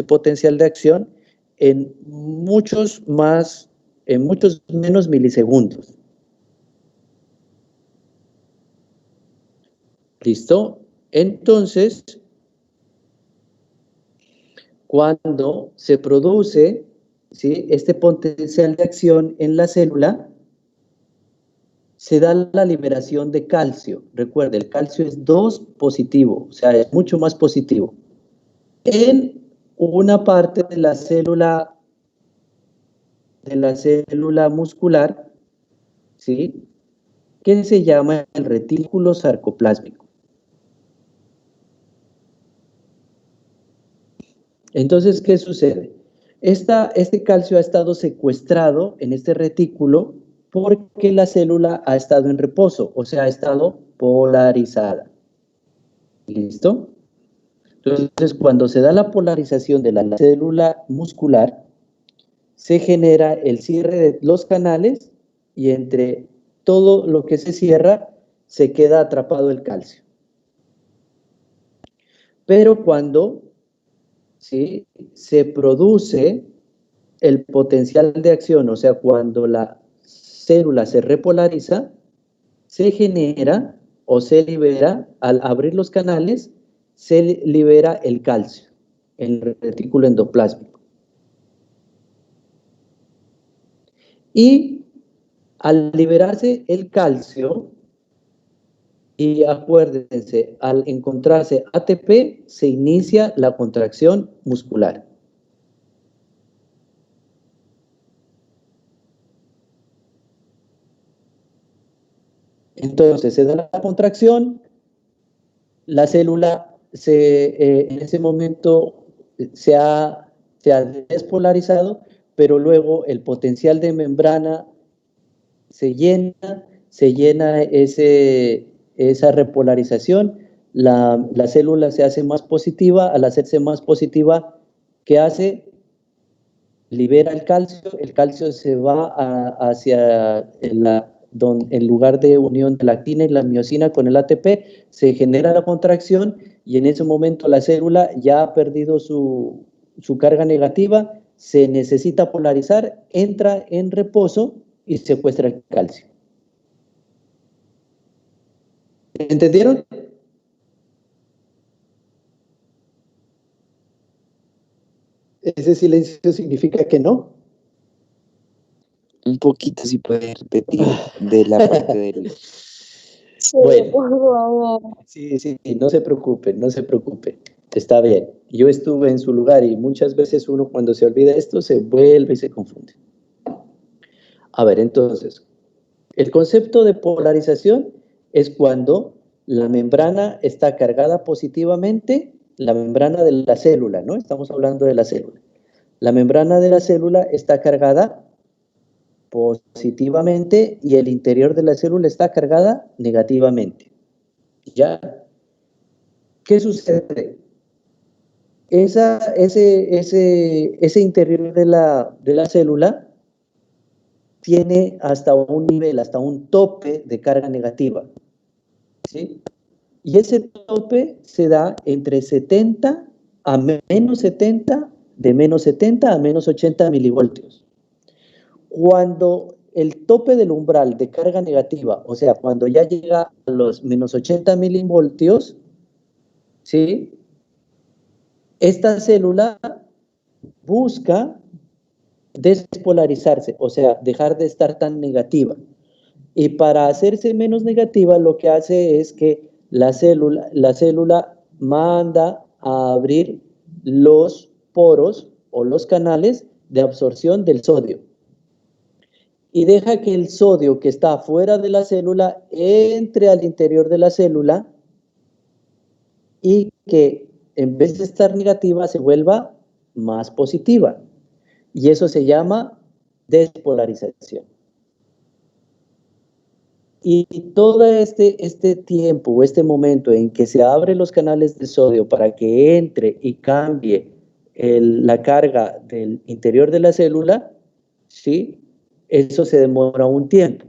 potencial de acción en muchos menos milisegundos. ¿Listo? Entonces, cuando se produce, ¿sí?, este potencial de acción en la célula, se da la liberación de calcio. Recuerde, el calcio es 2 positivo, o sea, es mucho más positivo. En una parte de la célula muscular, ¿sí?, que se llama el retículo sarcoplásmico. Entonces, ¿qué sucede? Este calcio ha estado secuestrado en este retículo porque la célula ha estado en reposo, o sea, ha estado polarizada. ¿Listo? Entonces, cuando se da la polarización de la célula muscular, se genera el cierre de los canales y entre todo lo que se cierra, se queda atrapado el calcio. Pero cuando, ¿sí?, se produce el potencial de acción, o sea, cuando la célula se repolariza, se genera o se libera, al abrir los canales, se libera el calcio, el retículo endoplásmico. Y al liberarse el calcio, y acuérdense, al encontrarse ATP, se inicia la contracción muscular. Entonces, se da la contracción, la célula en ese momento se ha se ha despolarizado, pero luego el potencial de membrana se llena esa repolarización, la célula se hace más positiva. Al hacerse más positiva, ¿qué hace? Libera el calcio se va hacia el lugar de unión de la actina y la miosina con el ATP, se genera la contracción y en ese momento la célula ya ha perdido su carga negativa, se necesita polarizar, entra en reposo y secuestra el calcio. ¿Entendieron? Ese silencio significa que no. Un poquito, si puedes repetir de la parte del... Bueno, por favor. sí, no se preocupen, está bien. Yo estuve en su lugar y muchas veces uno cuando se olvida esto se vuelve y se confunde. A ver, entonces, el concepto de polarización es cuando la membrana está cargada positivamente, la membrana de la célula, ¿no? Estamos hablando de la célula. La membrana de la célula está cargada positivamente y el interior de la célula está cargada negativamente. ¿Ya? ¿Qué sucede? Ese interior de la célula tiene hasta un nivel, hasta un tope de carga negativa, ¿sí? Y ese tope se da entre 70 a menos 70, de menos 70 a menos 80 milivoltios. Cuando el tope del umbral de carga negativa, o sea, cuando ya llega a los menos 80 milivoltios, ¿sí? Esta célula busca despolarizarse, o sea, dejar de estar tan negativa. Y para hacerse menos negativa, lo que hace es que la célula manda a abrir los poros o los canales de absorción del sodio. Y deja que el sodio que está fuera de la célula entre al interior de la célula y que en vez de estar negativa se vuelva más positiva. Y eso se llama despolarización. Y todo este tiempo o este momento en que se abren los canales de sodio para que entre y cambie la carga del interior de la célula, ¿sí? Eso se demora un tiempo.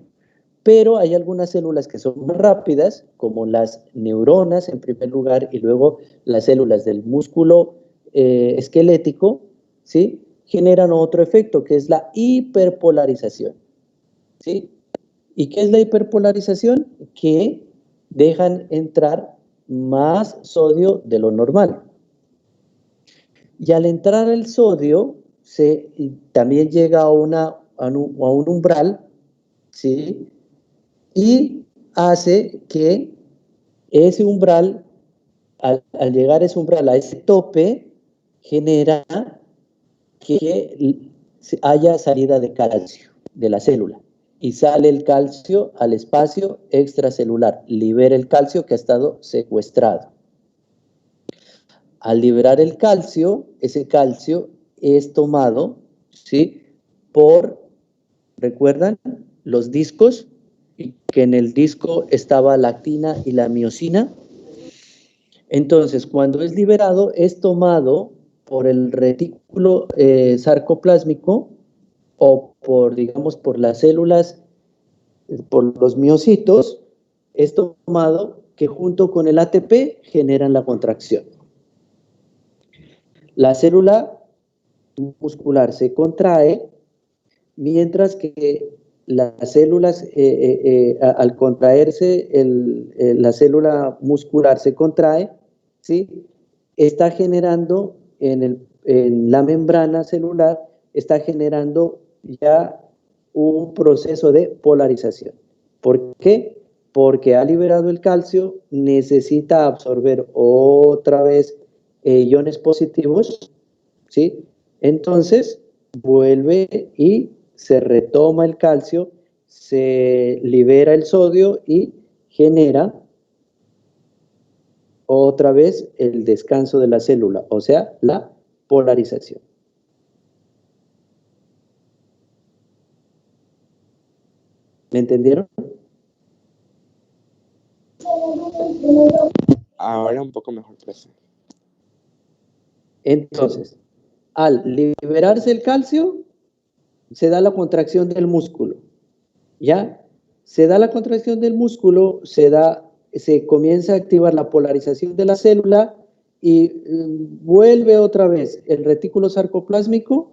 Pero hay algunas células que son más rápidas, como las neuronas en primer lugar, y luego las células del músculo esquelético, ¿sí? Generan otro efecto, que es la hiperpolarización, ¿sí? ¿Y qué es la hiperpolarización? Que dejan entrar más sodio de lo normal. Y al entrar el sodio, también llega a un umbral, ¿sí? Y hace que ese umbral, al llegar a ese umbral, a ese tope, genera que haya salida de calcio de la célula. Y sale el calcio al espacio extracelular, libera el calcio que ha estado secuestrado. Al liberar el calcio, ese calcio es tomado, ¿sí? ¿Recuerdan? Los discos, que en el disco estaba la actina y la miosina. Entonces, cuando es liberado, es tomado por el retículo sarcoplásmico o por las células, por los miocitos, es tomado que junto con el ATP generan la contracción. La célula muscular se contrae, mientras que las células, al contraerse, la célula muscular se contrae, ¿sí? Está generando en la membrana celular, está generando ya un proceso de polarización. ¿Por qué? Porque ha liberado el calcio, necesita absorber otra vez iones positivos, ¿sí? Entonces, vuelve y se retoma el calcio, se libera el sodio y genera otra vez el descanso de la célula, o sea, la polarización. ¿Me entendieron? Ahora un poco mejor, profe. Entonces, al liberarse el calcio, se da la contracción del músculo, ¿ya? Se da la contracción del músculo, se comienza a activar la polarización de la célula y vuelve otra vez el retículo sarcoplásmico,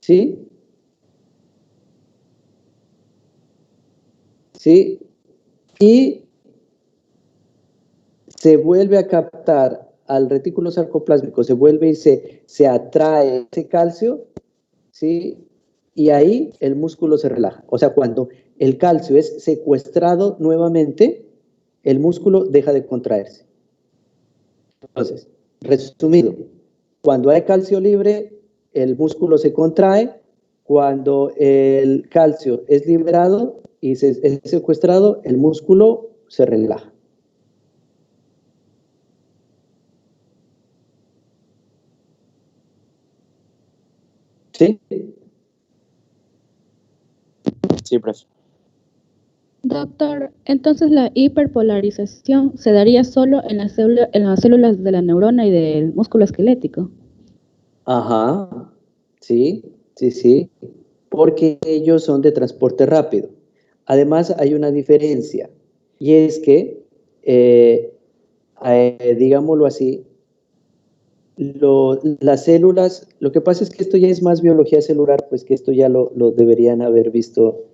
¿sí? ¿Sí? Y se vuelve a captar al retículo sarcoplásmico, se vuelve y se atrae ese calcio, ¿sí? Y ahí el músculo se relaja. O sea, cuando el calcio es secuestrado nuevamente, el músculo deja de contraerse. Entonces, resumido, cuando hay calcio libre, el músculo se contrae. Cuando el calcio es liberado y es secuestrado, el músculo se relaja. ¿Sí? Sí, profe. Doctor, entonces la hiperpolarización se daría solo en las células de la neurona y del músculo esquelético. Ajá, sí, sí, sí, porque ellos son de transporte rápido. Además, hay una diferencia, y es que, digámoslo así, las células, lo que pasa es que esto ya es más biología celular, pues que esto ya lo deberían haber visto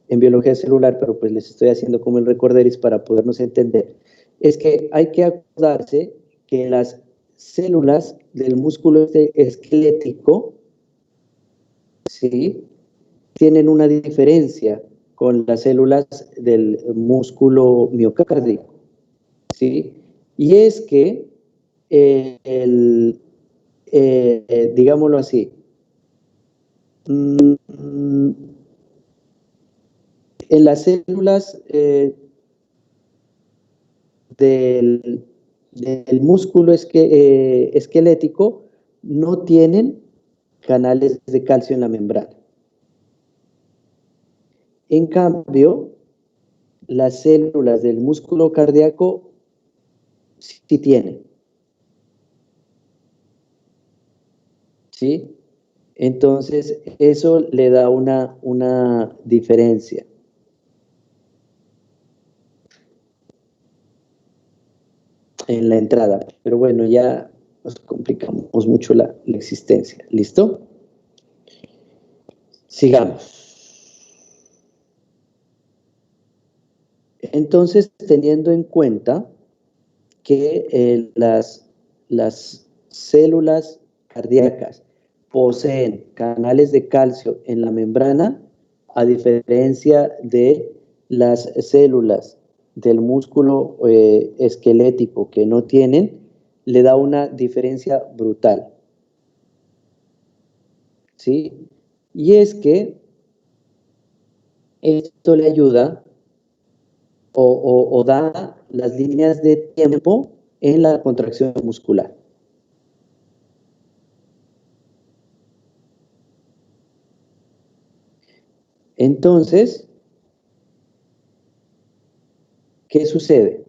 en biología celular, pero pues les estoy haciendo como el recorderis para podernos entender. Es que hay que acordarse que las células del músculo esquelético, ¿sí?, tienen una diferencia con las células del músculo miocárdico, ¿sí? Y es que digámoslo así, en las células del músculo esquelético no tienen canales de calcio en la membrana. En cambio, las células del músculo cardíaco sí tienen. ¿Sí? Entonces, eso le da una diferencia. En la entrada, pero bueno, ya nos complicamos mucho la existencia. ¿Listo? Sigamos. Entonces, teniendo en cuenta que las células cardíacas poseen canales de calcio en la membrana, a diferencia de las células del músculo esquelético que no tienen, le da una diferencia brutal. ¿Sí? Y es que esto le ayuda o da las líneas de tiempo en la contracción muscular. Entonces, ¿qué sucede?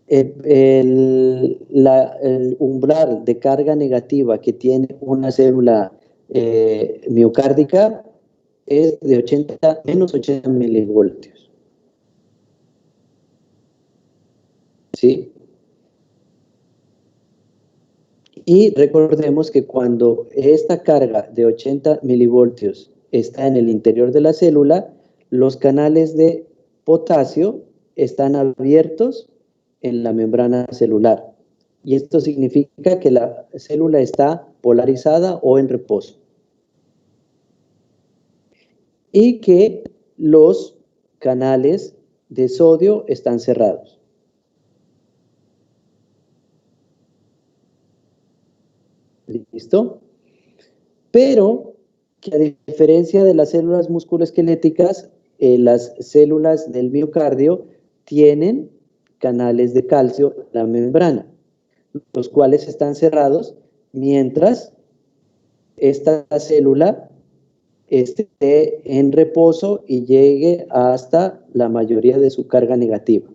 El umbral de carga negativa que tiene una célula miocárdica es de menos 80 milivoltios. ¿Sí? Y recordemos que cuando esta carga de 80 milivoltios está en el interior de la célula, los canales de potasio están abiertos en la membrana celular. Y esto significa que la célula está polarizada o en reposo. Y que los canales de sodio están cerrados. ¿Listo? Pero que a diferencia de las células musculoesqueléticas, las células del miocardio tienen canales de calcio en la membrana, los cuales están cerrados, mientras esta célula esté en reposo y llegue hasta la mayoría de su carga negativa.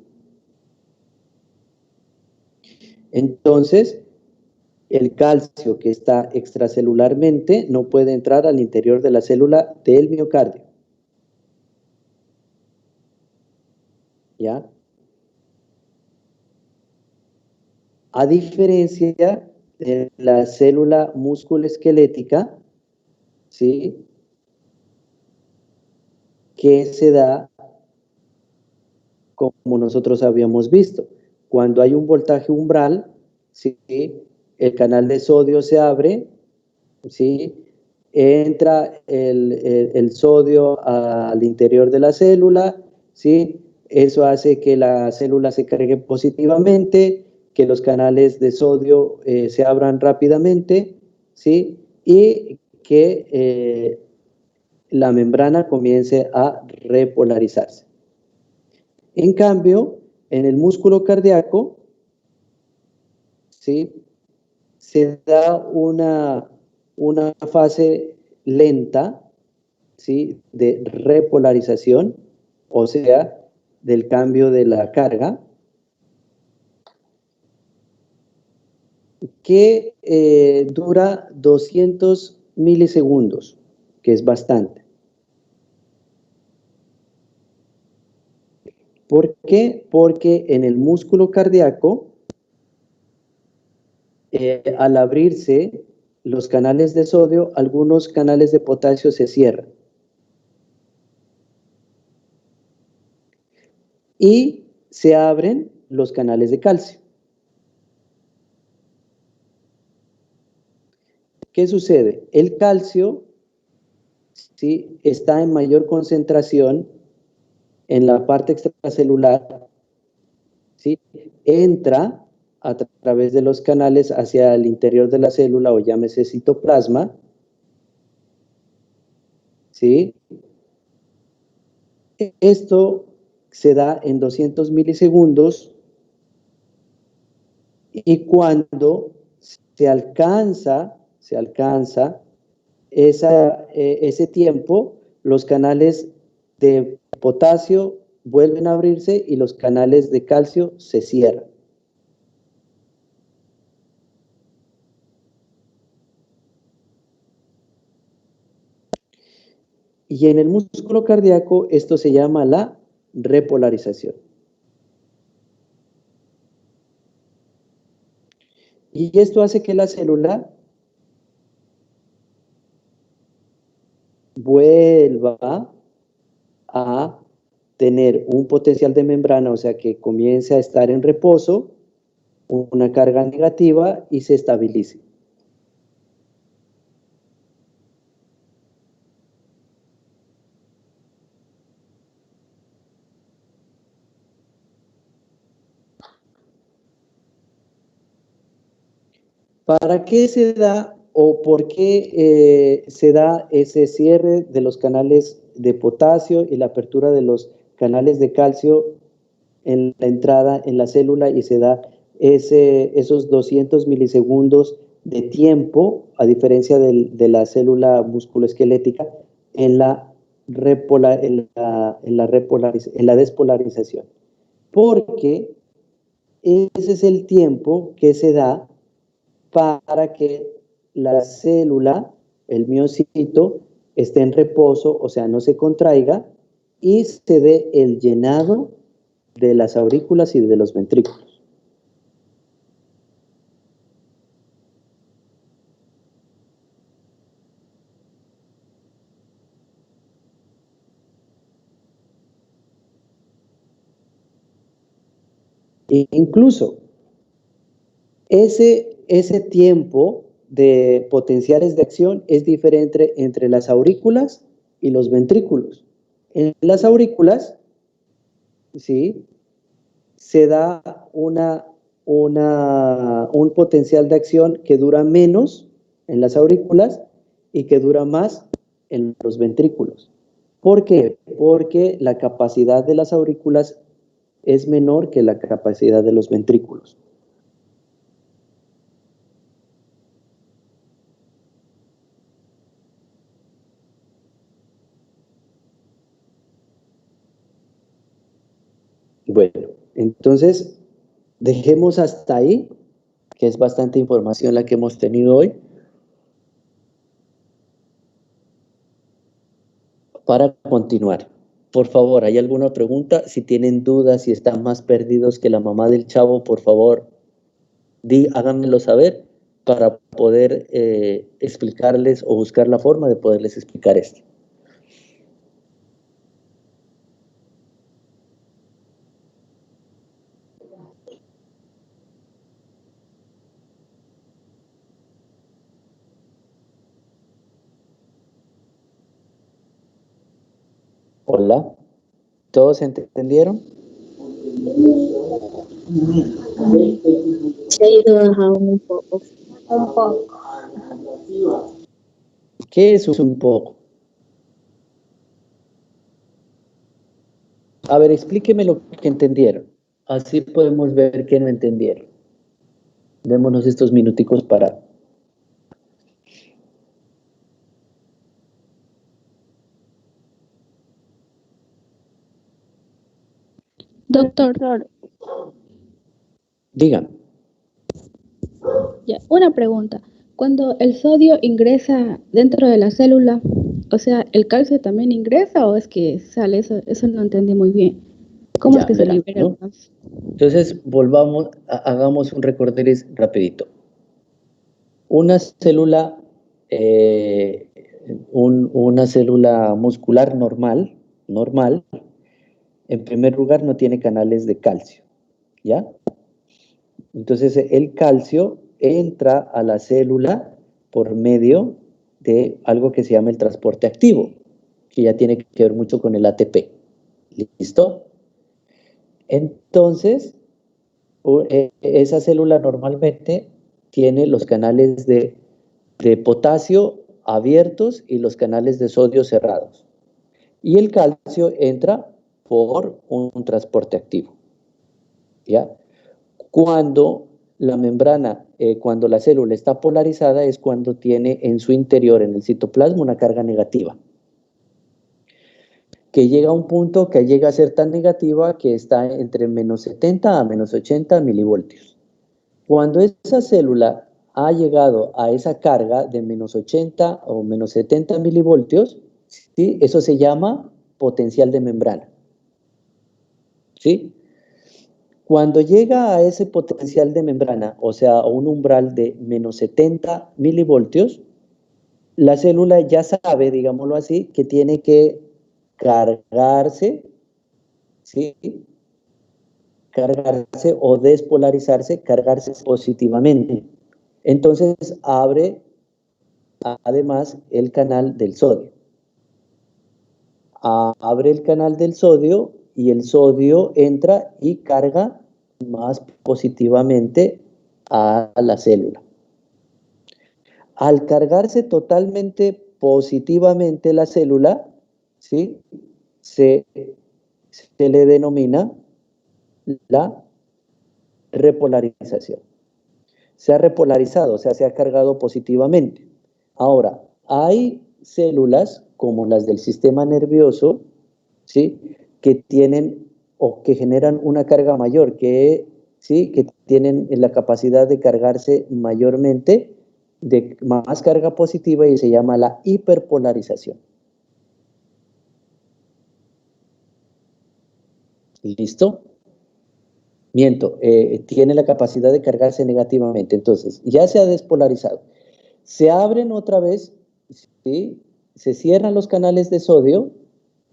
Entonces, el calcio que está extracelularmente no puede entrar al interior de la célula del miocardio. ¿Ya? A diferencia de la célula musculoesquelética, ¿sí?, que se da como nosotros habíamos visto. Cuando hay un voltaje umbral, ¿sí?, el canal de sodio se abre, ¿sí?, entra el sodio al interior de la célula, ¿sí?, eso hace que la célula se cargue positivamente, que los canales de sodio se abran rápidamente, ¿sí?, y que la membrana comience a repolarizarse. En cambio, en el músculo cardíaco, ¿sí?, se da una fase lenta, ¿sí?, de repolarización, o sea, del cambio de la carga, que dura 200 milisegundos, que es bastante. ¿Por qué? Porque en el músculo cardíaco, al abrirse los canales de sodio, algunos canales de potasio se cierran. Y se abren los canales de calcio. ¿Qué sucede? El calcio, ¿sí?, está en mayor concentración en la parte extracelular, ¿sí?, entra a través de los canales hacia el interior de la célula, o llámese citoplasma, ¿sí? Esto se da en 200 milisegundos, y cuando se alcanza ese tiempo, los canales de potasio vuelven a abrirse y los canales de calcio se cierran. Y en el músculo cardíaco esto se llama la repolarización. Y esto hace que la célula vuelva a tener un potencial de membrana, o sea, que comience a estar en reposo, una carga negativa, y se estabilice. ¿Para qué se da o por qué se da ese cierre de los canales de potasio y la apertura de los canales de calcio en la entrada en la célula, y se da esos 200 milisegundos de tiempo, a diferencia de la célula musculoesquelética, en la despolarización? Porque ese es el tiempo que se da para que la célula, el miocito, esté en reposo, o sea, no se contraiga, y se dé el llenado de las aurículas y de los ventrículos. E incluso ese tiempo de potenciales de acción es diferente entre las aurículas y los ventrículos. En las aurículas, ¿sí?, se da un potencial de acción que dura menos en las aurículas y que dura más en los ventrículos. ¿Por qué? Porque la capacidad de las aurículas es menor que la capacidad de los ventrículos. Entonces, dejemos hasta ahí, que es bastante información la que hemos tenido hoy, para continuar. Por favor, ¿hay alguna pregunta? Si tienen dudas, si están más perdidos que la mamá del chavo, por favor, háganmelo saber para poder explicarles o buscar la forma de poderles explicar esto. Hola, ¿todos entendieron? Se ha ido bajando un poco. Un poco. ¿Qué es un poco? A ver, explíqueme lo que entendieron. Así podemos ver qué no entendieron. Démonos estos minuticos para... Doctor, Digan. ya, una pregunta. Cuando el sodio ingresa dentro de la célula, o sea, ¿el calcio también ingresa o es que sale? Eso no entendí muy bien. ¿Cómo Ya, es que se verán, libera ¿no? el calcio? Entonces, hagamos un recorderis rapidito. Una célula, una célula muscular normal, en primer lugar no tiene canales de calcio, ¿ya? Entonces, el calcio entra a la célula por medio de algo que se llama el transporte activo, que ya tiene que ver mucho con el ATP. ¿Listo? Entonces, esa célula normalmente tiene los canales de potasio abiertos y los canales de sodio cerrados. Y el calcio entra por un transporte activo. ¿Ya? Cuando la membrana, cuando la célula está polarizada, es cuando tiene en su interior, en el citoplasma, una carga negativa, que llega a un punto que llega a ser tan negativa que está entre menos 70 a menos 80 milivoltios. Cuando esa célula ha llegado a esa carga de menos 80 o menos 70 milivoltios, ¿sí? Eso se llama potencial de membrana. ¿Sí? Cuando llega a ese potencial de membrana, o sea, a un umbral de menos 70 milivoltios, la célula ya sabe, digámoslo así, que tiene que cargarse, ¿sí? Cargarse o despolarizarse, cargarse positivamente. Entonces abre además el canal del sodio. Abre el canal del sodio y el sodio entra y carga más positivamente a la célula. Al cargarse totalmente positivamente la célula, ¿sí? se le denomina la repolarización. Se ha repolarizado, o sea, se ha cargado positivamente. Ahora, hay células como las del sistema nervioso, ¿sí? Que tienen o que generan una carga mayor, ¿sí? Que tienen la capacidad de cargarse mayormente, de más carga positiva, y se llama la hiperpolarización. ¿Listo? Miento, tiene la capacidad de cargarse negativamente. Entonces, ya se ha despolarizado. Se abren otra vez, ¿sí? Se cierran los canales de sodio,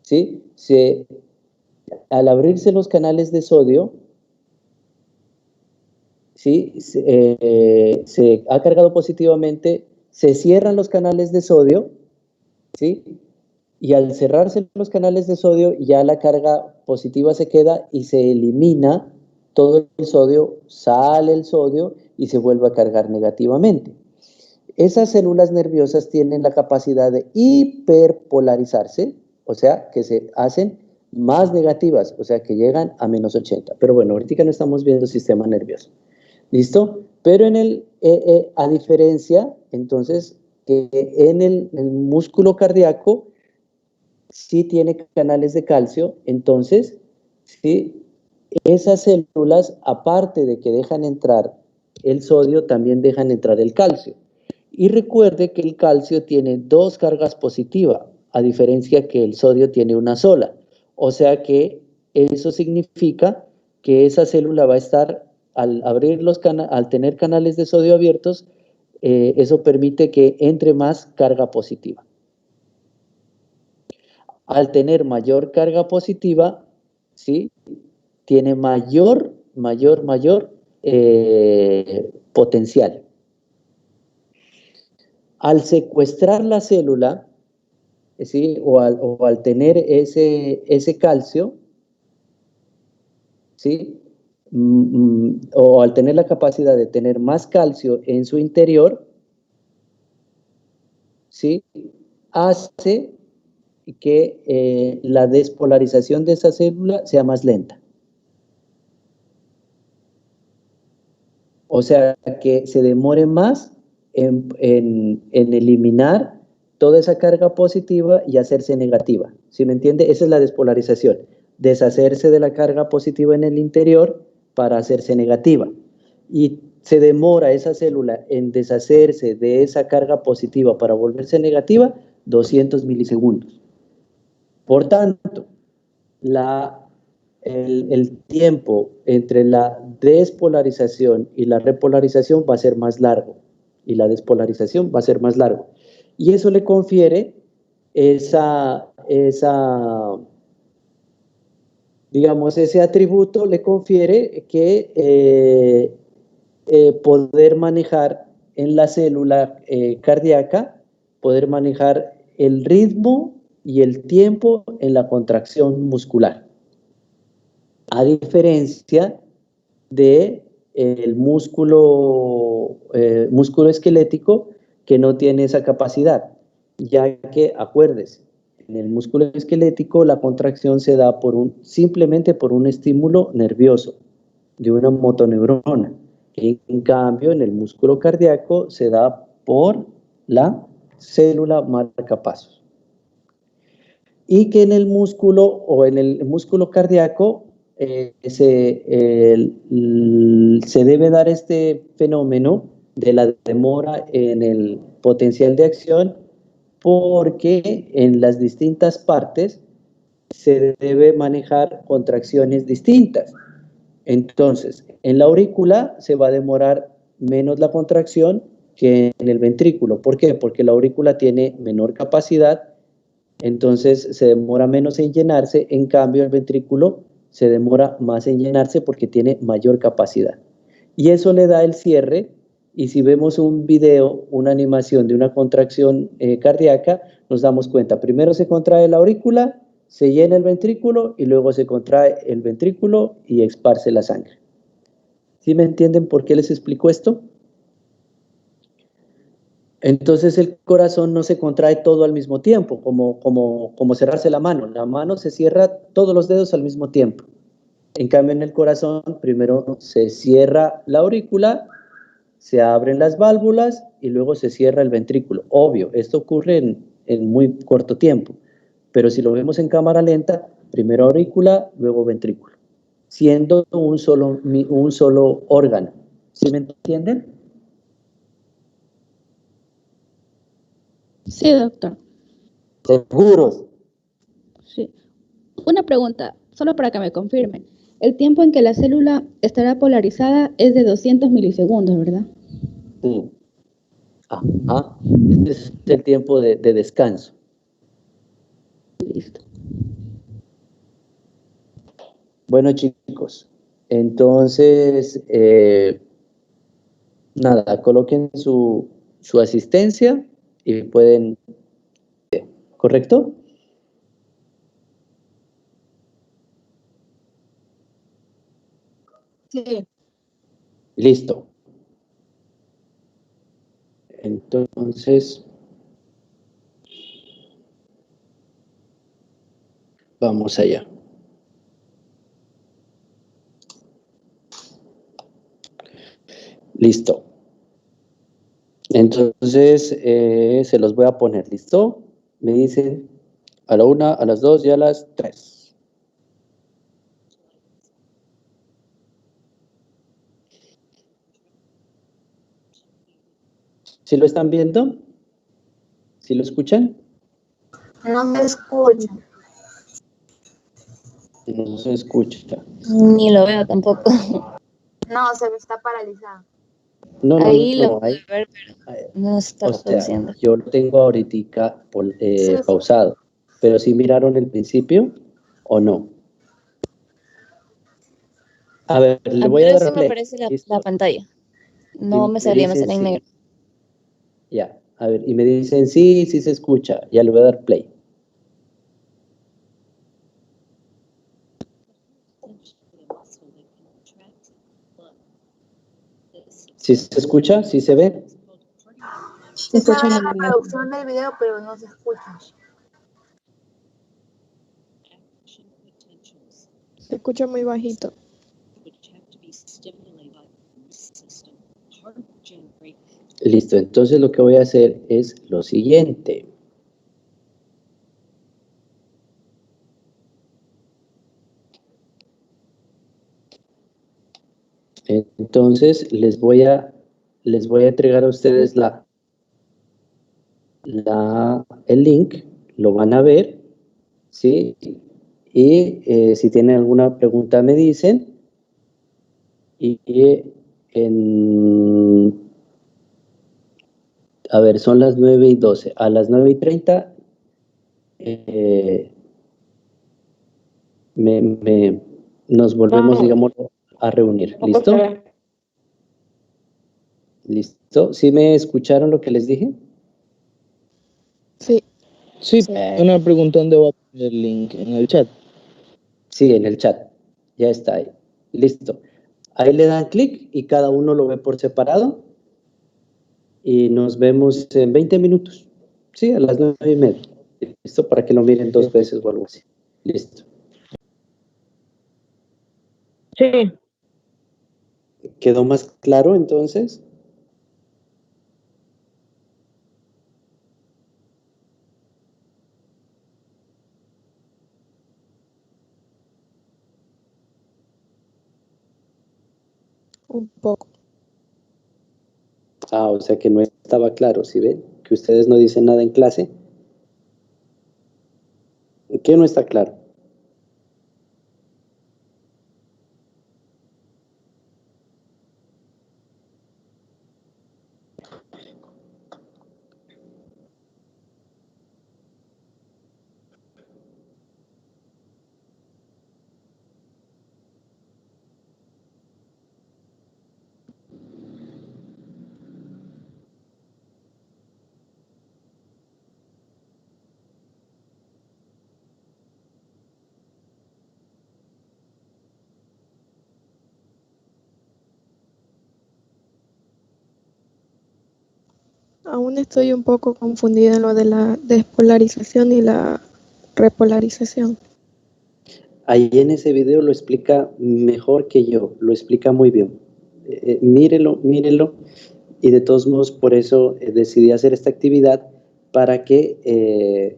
¿sí? Al abrirse los canales de sodio, ¿sí? Se ha cargado positivamente, se cierran los canales de sodio, ¿sí? Y al cerrarse los canales de sodio, ya la carga positiva se queda y se elimina todo el sodio, sale el sodio y se vuelve a cargar negativamente. Esas células nerviosas tienen la capacidad de hiperpolarizarse, o sea, que se hacen más negativas, o sea, que llegan a menos 80. Pero bueno, ahorita no estamos viendo el sistema nervioso. ¿Listo? Pero a diferencia, entonces, que en el músculo cardíaco sí tiene canales de calcio, entonces, sí, esas células, aparte de que dejan entrar el sodio, también dejan entrar el calcio. Y recuerde que el calcio tiene 2 cargas positivas, a diferencia que el sodio tiene una sola. O sea que eso significa que esa célula va a estar, al abrir al tener canales de sodio abiertos, eso permite que entre más carga positiva. Al tener mayor carga positiva, ¿sí?, tiene mayor potencial. Al secuestrar la célula, ¿sí?, o al tener ese calcio, ¿sí?, o al tener la capacidad de tener más calcio en su interior, ¿sí?, hace que la despolarización de esa célula sea más lenta. O sea, que se demore más en eliminar toda esa carga positiva y hacerse negativa. ¿Sí me entiende? Esa es la despolarización. Deshacerse de la carga positiva en el interior para hacerse negativa. Y se demora esa célula en deshacerse de esa carga positiva para volverse negativa 200 milisegundos. Por tanto, el tiempo entre la despolarización y la repolarización va a ser más largo, y la despolarización va a ser más largo. Y eso le confiere digamos, ese atributo le confiere que poder manejar en la célula cardíaca, poder manejar el ritmo y el tiempo en la contracción muscular. A diferencia de el músculo esquelético, que no tiene esa capacidad, ya que, acuérdese, en el músculo esquelético la contracción se da simplemente por un estímulo nervioso de una motoneurona. En cambio, en el músculo cardíaco se da por la célula marcapasos. Y que en el músculo cardíaco se debe dar este fenómeno de la demora en el potencial de acción, porque en las distintas partes se debe manejar contracciones distintas. Entonces, en la aurícula se va a demorar menos la contracción que en el ventrículo. ¿Por qué? Porque la aurícula tiene menor capacidad, entonces se demora menos en llenarse. En cambio, el ventrículo se demora más en llenarse porque tiene mayor capacidad. Y eso le da el cierre. Y si vemos un video, una animación de una contracción cardíaca, nos damos cuenta. Primero se contrae la aurícula, se llena el ventrículo y luego se contrae el ventrículo y esparce la sangre. ¿Sí me entienden por qué les explico esto? Entonces el corazón no se contrae todo al mismo tiempo, como cerrarse la mano. La mano se cierra todos los dedos al mismo tiempo. En cambio, en el corazón, primero se cierra la aurícula, se abren las válvulas y luego se cierra el ventrículo. Obvio, esto ocurre en muy corto tiempo, pero si lo vemos en cámara lenta, primero aurícula, luego ventrículo, siendo un solo órgano. ¿Sí me entienden? Sí, doctor. ¿Seguros? Sí. Una pregunta, solo para que me confirmen. El tiempo en que la célula estará polarizada es de 200 milisegundos, ¿verdad? Sí. Ajá. Este es el tiempo de descanso. Listo. Bueno, chicos, entonces, nada, coloquen su asistencia y pueden, ¿correcto? Sí. Listo. Entonces, vamos allá. Listo. Entonces, se los voy a poner, ¿listo? Me dicen a la 1, a las 2 y a las 3. ¿Sí lo están viendo? ¿Sí lo escuchan? No se escucha. No se escucha. Ni lo veo tampoco. No, se ve, está paralizado. No, Ahí lo no, puedo hay, ver, pero no está o sea, reproduciendo. yo lo tengo ahorita Sí. pausado, pero ¿sí miraron el principio o no? A ver, le A mí voy a sí dar me play. aparece la ¿Listo? pantalla. Y No me me salía, me dicen salía en negro. sí. Ya, a ver, y me dicen sí, sí se escucha. Ya le voy a dar play. ¿Sí se escucha? ¿Sí se ve? Se escucha la reproducción del video, pero no se escucha. Se escucha muy bajito. Listo, entonces lo que voy a hacer es lo siguiente. Entonces les voy a entregar a ustedes el link, lo van a ver, ¿sí? Y si tienen alguna pregunta me dicen. A ver, son las 9:12. A las 9:30 nos volvemos, digamos, a reunir. ¿Listo? ¿Listo? ¿Sí me escucharon lo que les dije? Sí. Sí, una pregunta, ¿dónde va a poner el link? ¿En el chat? Sí, en el chat. Ya está ahí. Listo. Ahí le dan clic y cada uno lo ve por separado. Y nos vemos en 20 minutos. Sí, a las 9:30. Listo, para que lo miren 2 veces o algo así. Listo. Sí. ¿Quedó más claro entonces? Un poco. Ah, o sea que no estaba claro, ¿sí ven? Que ustedes no dicen nada en clase. ¿Qué no está claro? Aún estoy un poco confundida en lo de la despolarización y la repolarización. Ahí en ese video lo explica mejor que yo, lo explica muy bien. Mírelo, mírenlo. Y de todos modos, por eso decidí hacer esta actividad para que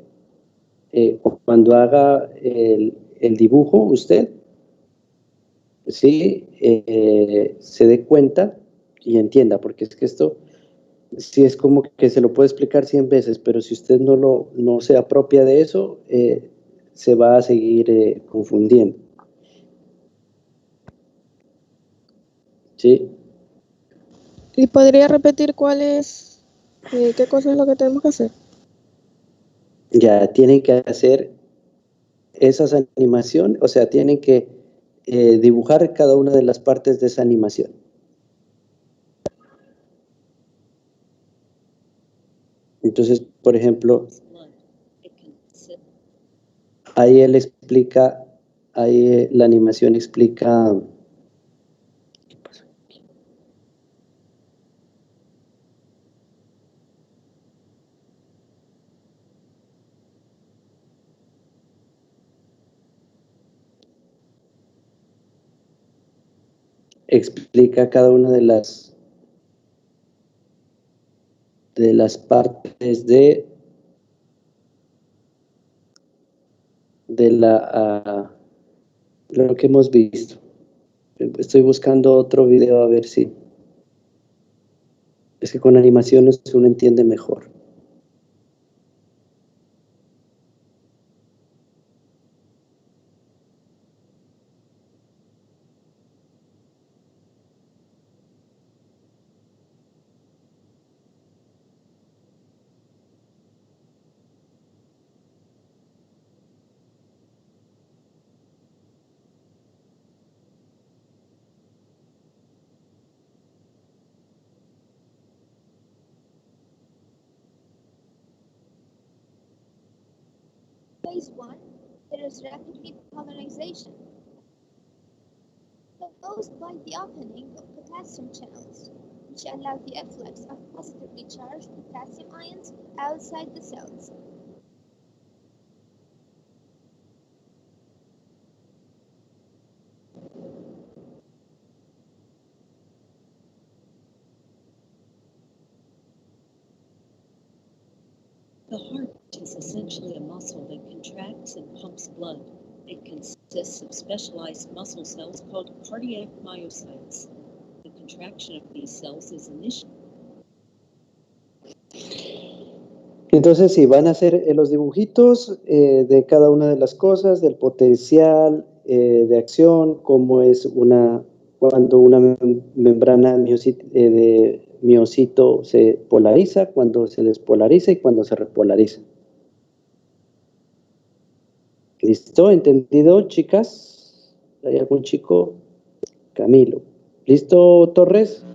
cuando haga el dibujo usted, sí, se dé cuenta y entienda, porque es que esto sí es como que se lo puede explicar 100 veces, pero si usted no se apropia de eso, se va a seguir confundiendo. ¿Sí? ¿Y podría repetir cuál es, qué cosa es lo que tenemos que hacer? Ya tienen que hacer esas animaciones, o sea, tienen que dibujar cada una de las partes de esa animación. Entonces, por ejemplo, ahí él explica, ahí la animación explica. ¿Qué pasó aquí? Explica cada una de las partes de lo que hemos visto. Estoy buscando otro video a ver si. Es que con animaciones uno entiende mejor. Phase 1, there is rapid repolarization, caused by the opening of potassium channels, which allow the efflux of positively charged potassium ions outside the cells. The heart is essentially a muscle that contracts and pumps blood. It consists of specialized muscle cells called cardiac myocytes. The contraction of these cells is initial. Entonces, sí, van a hacer los dibujitos de cada una de las cosas, del potencial de acción, cómo es cuando una membrana de miocito se polariza, cuando se despolariza y cuando se repolariza. ¿Listo? ¿Entendido, chicas? ¿Hay algún chico? Camilo. ¿Listo, Torres?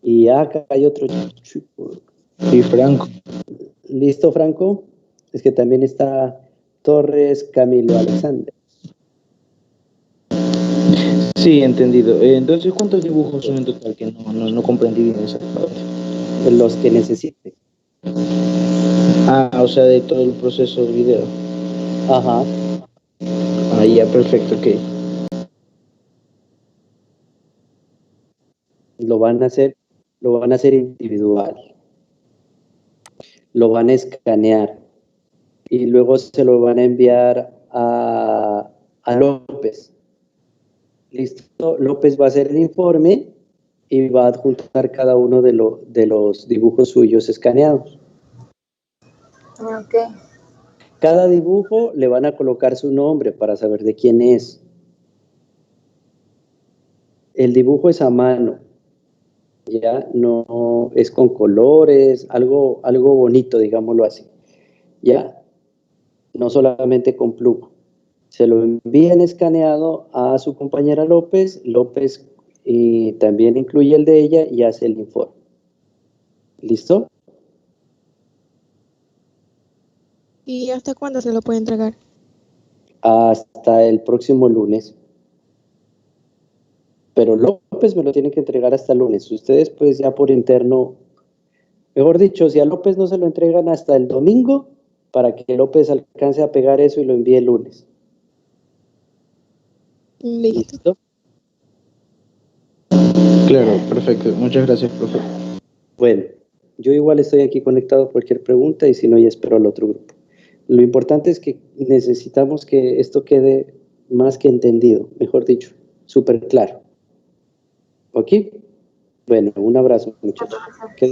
Y acá hay otro chico. Sí, Franco. ¿Listo, Franco? Es que también está Torres, Camilo, Alexander. Sí, entendido. Entonces, ¿cuántos dibujos son en total? Que no comprendí bien esa parte. Los que necesite. Ah, o sea, de todo el proceso del video. Ajá. Ah, ya, perfecto, ok. Lo van a hacer individual. Lo van a escanear. Y luego se lo van a enviar a López. Listo. López va a hacer el informe y va a adjuntar cada uno de los dibujos suyos escaneados. Ok. Cada dibujo le van a colocar su nombre para saber de quién es. El dibujo es a mano, ya no es con colores, algo bonito, digámoslo así. Ya, no solamente con pluma. Se lo envían escaneado a su compañera López. López también incluye el de ella y hace el informe. ¿Listo? ¿Y hasta cuándo se lo puede entregar? Hasta el próximo lunes. Pero López me lo tiene que entregar hasta el lunes. Ustedes pues ya por interno, mejor dicho, si a López no se lo entregan hasta el domingo, para que López alcance a pegar eso y lo envíe el lunes. Listo. Claro, perfecto. Muchas gracias, profe. Bueno, yo igual estoy aquí conectado a cualquier pregunta y si no ya espero al otro grupo. Lo importante es que necesitamos que esto quede más que entendido, mejor dicho, súper claro. ¿Ok? Bueno, un abrazo, muchachos.